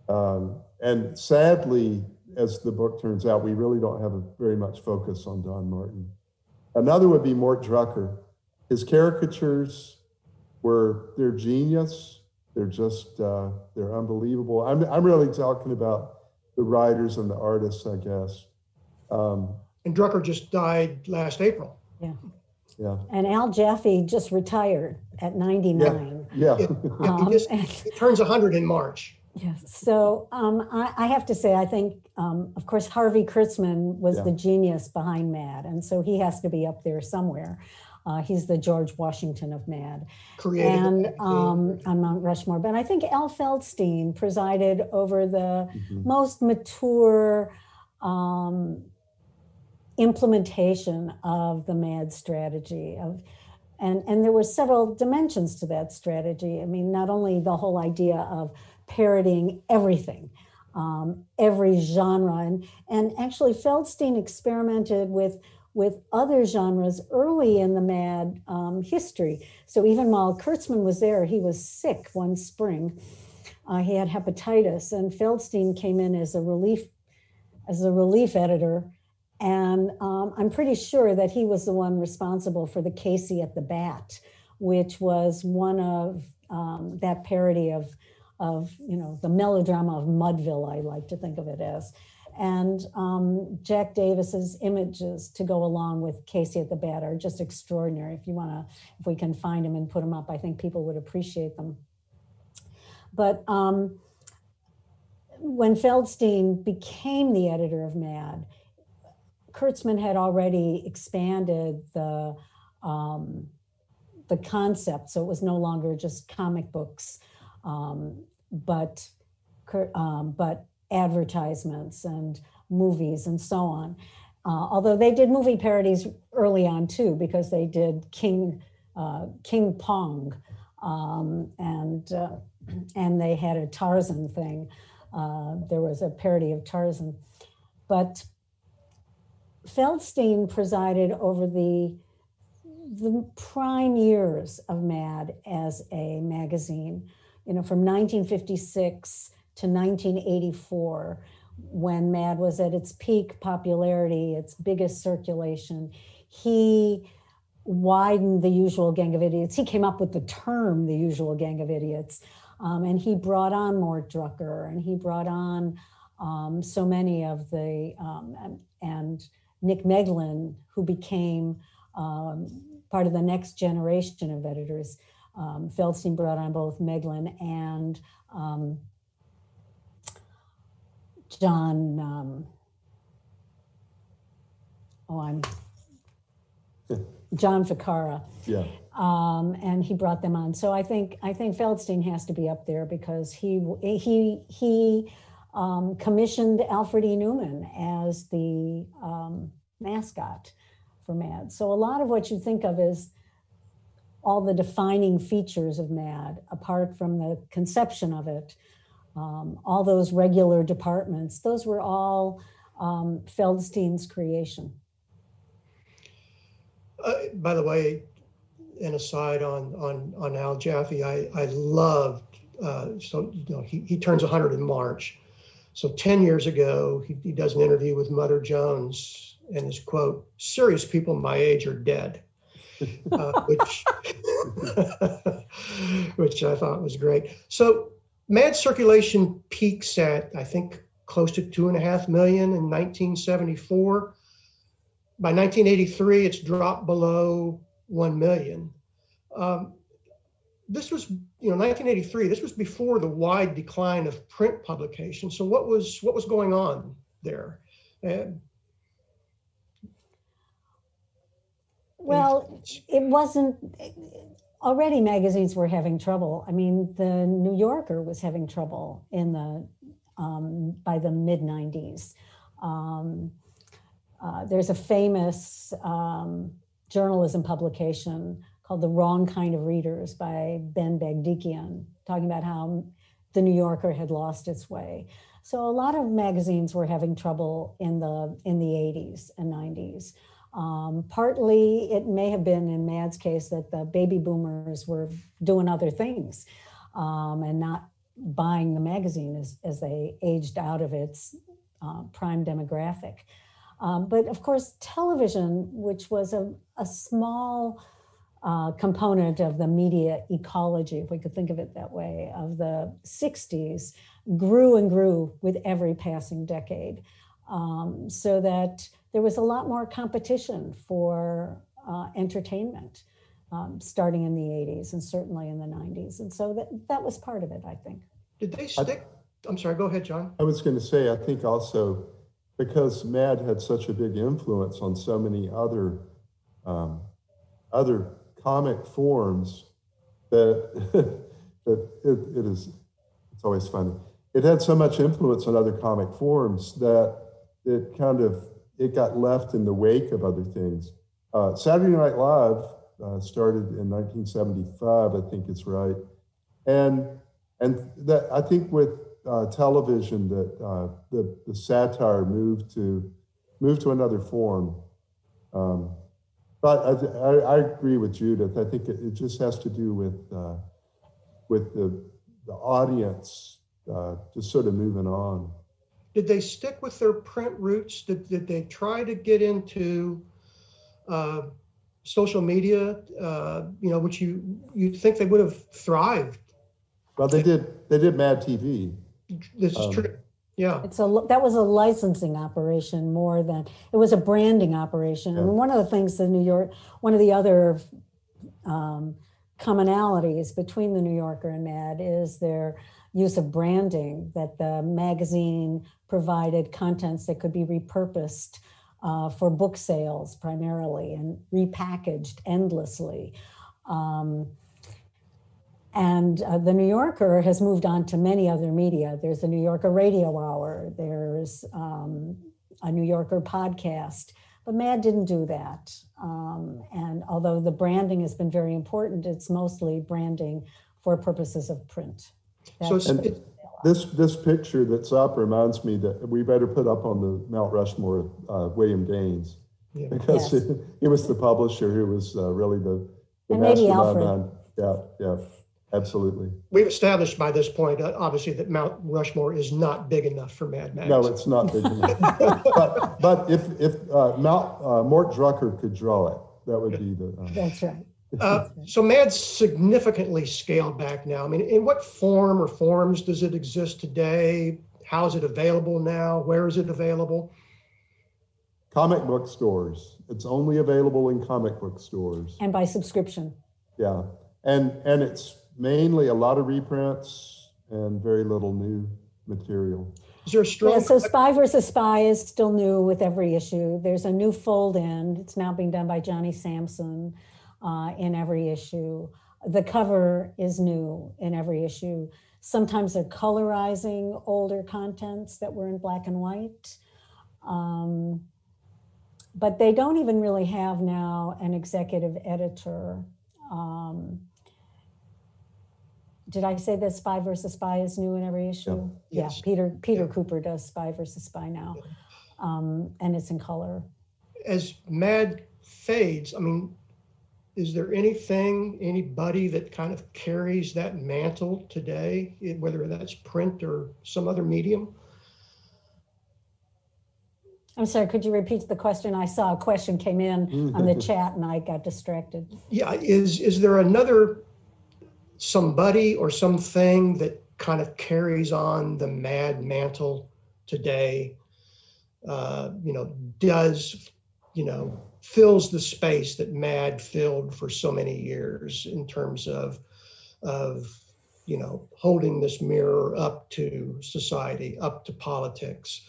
Speaker 3: And sadly, as the book turns out, we really don't have very much focus on Don Martin. Another would be Mort Drucker. His caricatures they're genius. They're just, they're unbelievable. I'm really talking about the writers and the artists, I guess.
Speaker 1: And Drucker just died last April.
Speaker 2: Yeah.
Speaker 3: Yeah.
Speaker 2: And Al Jaffe just retired at 99.
Speaker 3: Yeah.
Speaker 1: He turns 100 in March.
Speaker 2: Yes. So I have to say, I think, of course, Harvey Kurtzman was the genius behind Mad. And so he has to be up there somewhere. He's the George Washington of Mad.
Speaker 1: Created
Speaker 2: on Mount Rushmore. But I think Al Feldstein presided over the most mature implementation of the Mad strategy. And there were several dimensions to that strategy. I mean, not only the whole idea of parodying everything, every genre. And actually Feldstein experimented with other genres early in the Mad history. So even while Kurtzman was there, he was sick one spring. He had hepatitis, and Feldstein came in as a relief editor. And I'm pretty sure that he was the one responsible for the Casey at the Bat, which was one of that parody of the melodrama of Mudville, I like to think of it as. And Jack Davis's images to go along with Casey at the Bat are just extraordinary. If we can find them and put them up, I think people would appreciate them. But when Feldstein became the editor of Mad, Kurtzman had already expanded the concept, so it was no longer just comic books, but advertisements and movies and so on. Although they did movie parodies early on too, because they did King Pong, and they had a Tarzan thing. There was a parody of Tarzan, but Feldstein presided over the prime years of Mad as a magazine, from 1956 to 1984, when Mad was at its peak popularity, its biggest circulation. He widened the usual gang of idiots. He came up with the term, the usual gang of idiots. And he brought on Mort Drucker, and he brought on so many of the, and Nick Meglin, who became part of the next generation of editors. Feldstein brought on both Meglin and John Ficarra.
Speaker 3: Yeah.
Speaker 2: And he brought them on. So I think Feldstein has to be up there because he commissioned Alfred E. Newman as the mascot for Mad. So a lot of what you think of is all the defining features of Mad, apart from the conception of it, all those regular departments, those were all Feldstein's creation.
Speaker 1: By the way, an aside on Al Jaffe, I loved, he turns 100 in March. So 10 years ago, he does an interview with Mother Jones, and his quote, "Serious people my age are dead," which I thought was great. So Mad circulation peaks at, I think, close to 2.5 million in 1974. By 1983, it's dropped below 1 million. This was, 1983. This was before the wide decline of print publication. So what was going on there?
Speaker 2: Well, it wasn't. Already magazines were having trouble. I mean, the New Yorker was having trouble in by the mid 90s. There's a famous journalism publication called The Wrong Kind of Readers by Ben Bagdikian, talking about how the New Yorker had lost its way. So a lot of magazines were having trouble in the 80s and 90s. Partly it may have been in Mad's case that the baby boomers were doing other things and not buying the magazine as they aged out of its prime demographic. But of course, television, which was a small component of the media ecology, if we could think of it that way, of the 60s, grew and grew with every passing decade. So that there was a lot more competition for entertainment starting in the 80s and certainly in the 90s. And so that was part of it, I think.
Speaker 1: Did they stick? I'm sorry, go ahead, John.
Speaker 3: I was going to say, I think also because Mad had such a big influence on so many other comic forms that it's always funny. It had so much influence on other comic forms that it got left in the wake of other things. Saturday Night Live started in 1975, I think it's right. And that I think with television that the satire moved to another form. But I agree with Judith. I think it just has to do with the audience just sort of moving on.
Speaker 1: Did they stick with their print roots? Did they try to get into social media? Which you'd think they would have thrived
Speaker 3: Well, they did Mad TV.
Speaker 1: This is true. Yeah.
Speaker 2: That was a licensing operation more than, it was a branding operation.
Speaker 3: Yeah.
Speaker 2: And one of the things one of the other commonalities between the New Yorker and Mad is their use of branding, that the magazine provided contents that could be repurposed for book sales primarily and repackaged endlessly. And the New Yorker has moved on to many other media. There's the New Yorker Radio Hour. There's a New Yorker podcast. But Mad didn't do that. And although the branding has been very important, it's mostly branding for purposes of print.
Speaker 3: This picture that's up reminds me that we better put up on the Mount Rushmore William Gaines, because he was the publisher who was really the
Speaker 2: and maybe
Speaker 3: mastermind.
Speaker 2: Alfred.
Speaker 3: Yeah, absolutely.
Speaker 1: We've established by this point, obviously, that Mount Rushmore is not big enough for Mad Magazine.
Speaker 3: No, it's not big enough. but if Mort Drucker could draw it, that would be the.
Speaker 2: That's right.
Speaker 1: So Mad's significantly scaled back now. I mean, in what form or forms does it exist today? How is it available now? Where is it available?
Speaker 3: Comic book stores. It's only available in comic book stores.
Speaker 2: And by subscription.
Speaker 3: Yeah, and it's mainly a lot of reprints and very little new material.
Speaker 1: Is there a strong?
Speaker 2: Yeah, so Spy versus Spy is still new with every issue. There's a new fold-in. It's now being done by Johnny Sampson in every issue. The cover is new in every issue. Sometimes they're colorizing older contents that were in black and white. But they don't even really have now an executive editor. Did I say that Spy versus Spy is new in every issue?
Speaker 3: Yeah.
Speaker 1: Yes.
Speaker 2: Yeah, Peter Cooper does Spy versus Spy now, and it's in color.
Speaker 1: As Mad fades, I mean, is there anybody that kind of carries that mantle today, whether that's print or some other medium?
Speaker 2: I'm sorry, could you repeat the question? I saw a question came in on the chat and I got distracted.
Speaker 1: Yeah, is there somebody or something that kind of carries on the Mad mantle today, fills the space that Mad filled for so many years in terms of holding this mirror up to society, up to politics,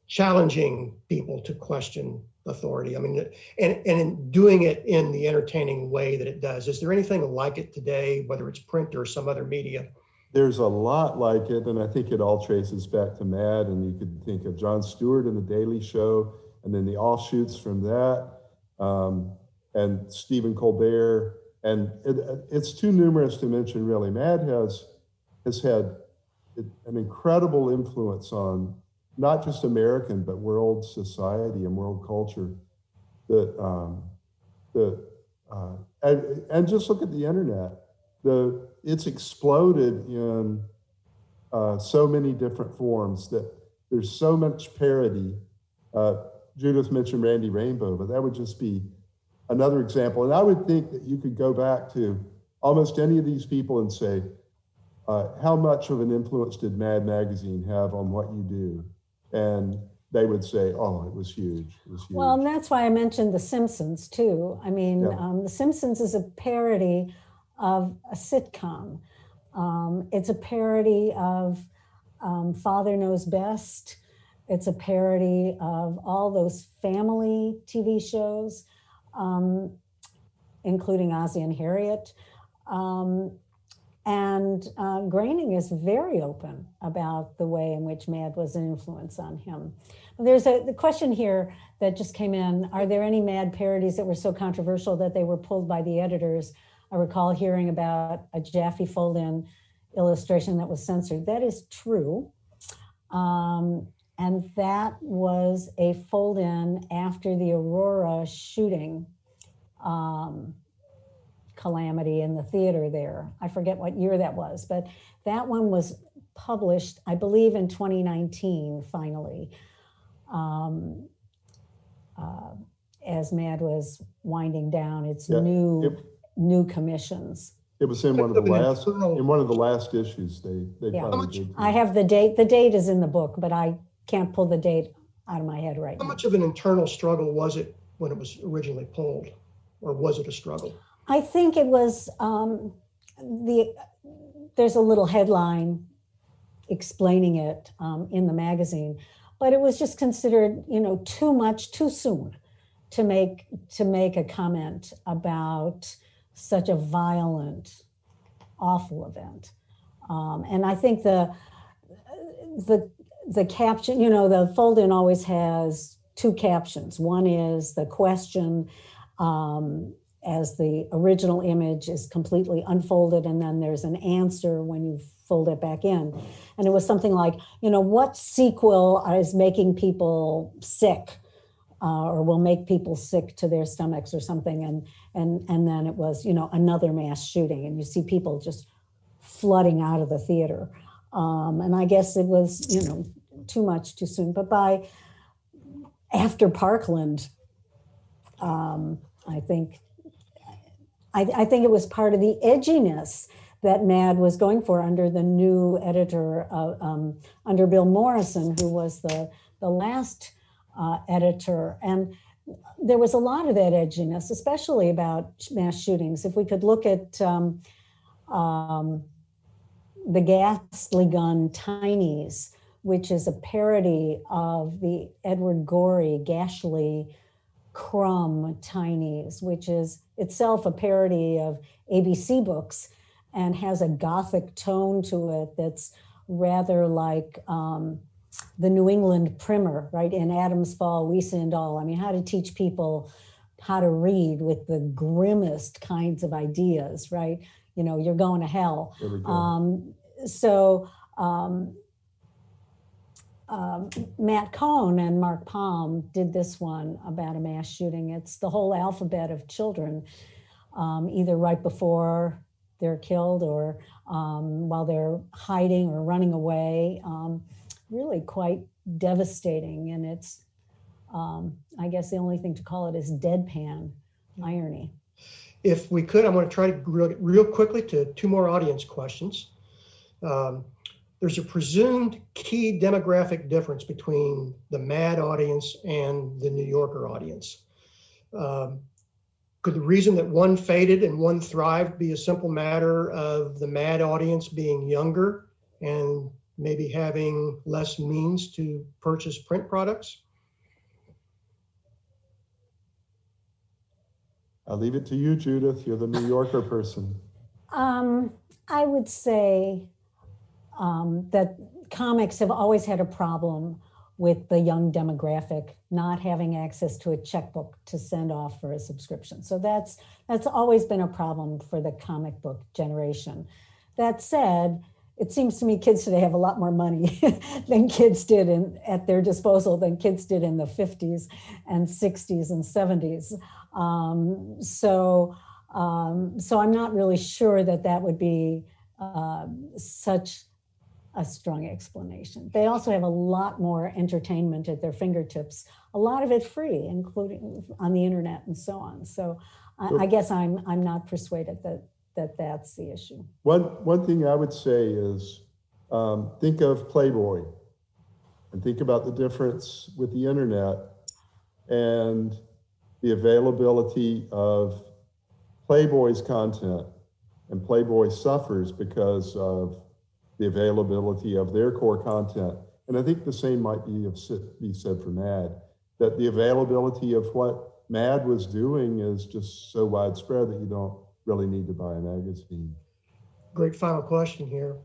Speaker 1: challenging people to question authority. I mean, and in doing it in the entertaining way that it does. Is there anything like it today, whether it's print or some other media?
Speaker 3: There's a lot like it, and I think it all traces back to Mad, and you could think of Jon Stewart and the Daily Show, and then the offshoots from that, and Stephen Colbert, and it's too numerous to mention really. Mad has had an incredible influence on not just American, but world society and world culture. And just look at the internet. It's exploded in so many different forms that there's so much parody. Judith mentioned Randy Rainbow, but that would just be another example. And I would think that you could go back to almost any of these people and say, how much of an influence did Mad Magazine have on what you do? And they would say, oh, it was huge. It was huge.
Speaker 2: Well, and that's why I mentioned The Simpsons too. I mean, The Simpsons is a parody of a sitcom. It's a parody of Father Knows Best. It's a parody of all those family TV shows, including Ozzie and Harriet. And Groening is very open about the way in which Mad was an influence on him. There's the question here that just came in. Are there any Mad parodies that were so controversial that they were pulled by the editors? I recall hearing about a Jaffe fold-in illustration that was censored. That is true. And that was a fold-in after the Aurora shooting calamity in the theater there. I forget what year that was, but that one was published, I believe, in 2019, finally, as Mad was winding down its new commissions.
Speaker 3: It was in one of the last issues. They
Speaker 2: Yeah.
Speaker 3: finally did.
Speaker 2: I have the date. The date is in the book, but I can't pull the date out of my head right now.
Speaker 1: How much of an internal struggle was it when it was originally pulled, or was it a struggle?
Speaker 2: I think it was there's a little headline explaining it in the magazine, but it was just considered, too much too soon to make a comment about such a violent, awful event. And I think the caption, the fold-in always has two captions. One is the question as the original image is completely unfolded, and then there's an answer when you fold it back in. And it was something like, what sequel is making people sick or will make people sick to their stomachs or something? And then it was, another mass shooting, and you see people just flooding out of the theater. And I guess it was, too much too soon. But after Parkland, I think it was part of the edginess that Mad was going for under the new editor, under Bill Morrison, who was the last editor. And there was a lot of that edginess, especially about mass shootings. If we could look at the Ghastly Gun Tinies, which is a parody of the Edward Gorey Gashly Crumb Tinies, which is itself a parody of ABC books and has a gothic tone to it that's rather like the New England primer, right? In Adam's Fall, We Sinned All. I mean, how to teach people how to read with the grimmest kinds of ideas, right? You're going to hell. Matt Cohn and Mark Palm did this one about a mass shooting. It's the whole alphabet of children, either right before they're killed or while they're hiding or running away. Really quite devastating. And it's, I guess the only thing to call it is deadpan irony.
Speaker 1: If we could, I'm going to try to real quickly to two more audience questions. There's a presumed key demographic difference between the Mad audience and the New Yorker audience. Could the reason that one faded and one thrived be a simple matter of the Mad audience being younger and maybe having less means to purchase print products?
Speaker 3: I'll leave it to you, Judith. You're the New Yorker person.
Speaker 2: I would say that comics have always had a problem with the young demographic not having access to a checkbook to send off for a subscription. So that's always been a problem for the comic book generation. That said, it seems to me kids today have a lot more money than kids did at their disposal than kids did in the 50s and 60s and 70s. So I'm not really sure that would be such a strong explanation. They also have a lot more entertainment at their fingertips, a lot of it free, including on the internet and so on. So I guess I'm not persuaded that's the issue.
Speaker 3: One thing I would say is think of Playboy and think about the difference with the internet and the availability of Playboy's content. And Playboy suffers because of the availability of their core content. And I think the same might be said for Mad, that the availability of what Mad was doing is just so widespread that you don't really need to buy a magazine.
Speaker 1: Great final question here.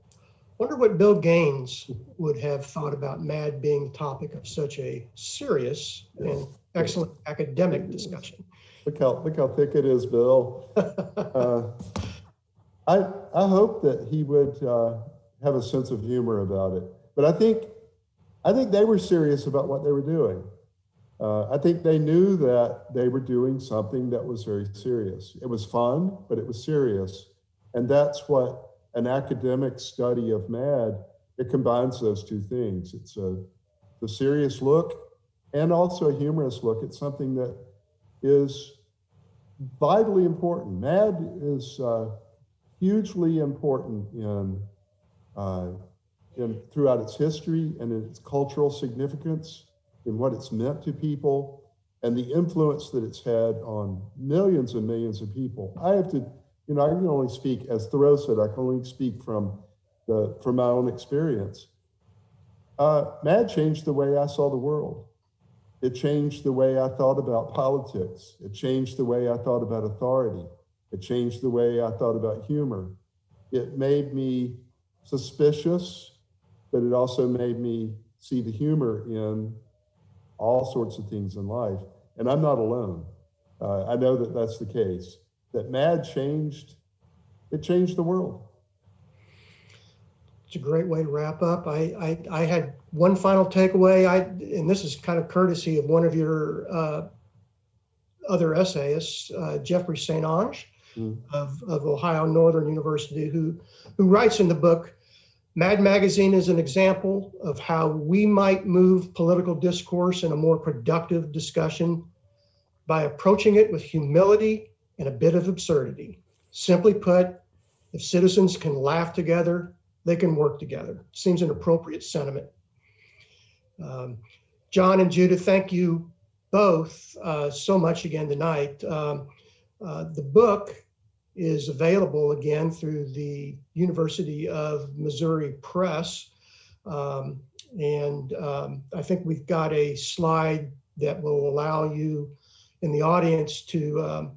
Speaker 1: Wonder what Bill Gaines would have thought about Mad being the topic of such a serious and excellent academic discussion.
Speaker 3: Look how thick it is, Bill. I hope that he would have a sense of humor about it. But I think they were serious about what they were doing. I think they knew that they were doing something that was very serious. It was fun, but it was serious. And that's what an academic study of Mad, it combines those two things. It's the serious look and also a humorous look. It's something that is vitally important. Mad is hugely important throughout its history and in its cultural significance, in what it's meant to people, and the influence that it's had on millions and millions of people. I have to, I can only speak, as Thoreau said, I can only speak from my own experience. Mad changed the way I saw the world. It changed the way I thought about politics. It changed the way I thought about authority. It changed the way I thought about humor. It made me suspicious, but it also made me see the humor in all sorts of things in life. And I'm not alone. I know that that's the case. That Mad changed the world.
Speaker 1: It's a great way to wrap up. I had one final takeaway, and this is kind of courtesy of one of your other essayists, Jeffrey St. Ange of Ohio Northern University, who writes in the book, Mad Magazine is an example of how we might move political discourse in a more productive discussion by approaching it with humility and a bit of absurdity. Simply put, if citizens can laugh together, they can work together. Seems an appropriate sentiment. John and Judith, thank you both so much again tonight. The book is available again through the University of Missouri Press. And I think we've got a slide that will allow you in the audience to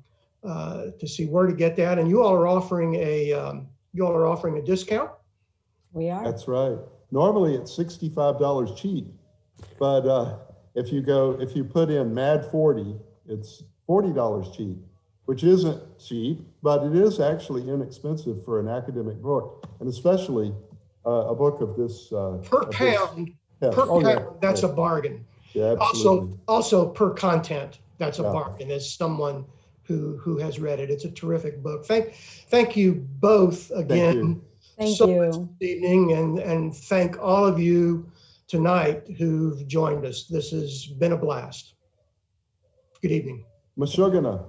Speaker 1: see where to get that. And you all are offering a discount.
Speaker 2: We are.
Speaker 3: That's right. Normally it's $65 cheap, but if you put in Mad 40, it's $40 cheap, which isn't cheap, but it is actually inexpensive for an academic book, and especially a book of this.
Speaker 1: Per pound, that's a bargain.
Speaker 3: Yeah, absolutely.
Speaker 1: Also per content, that's a bargain. As someone who has read it, it's a terrific book. Thank you both again.
Speaker 2: Thank
Speaker 1: so
Speaker 2: you.
Speaker 1: much this evening, and thank all of you tonight who've joined us. This has been a blast. Good evening.
Speaker 3: Mashugana.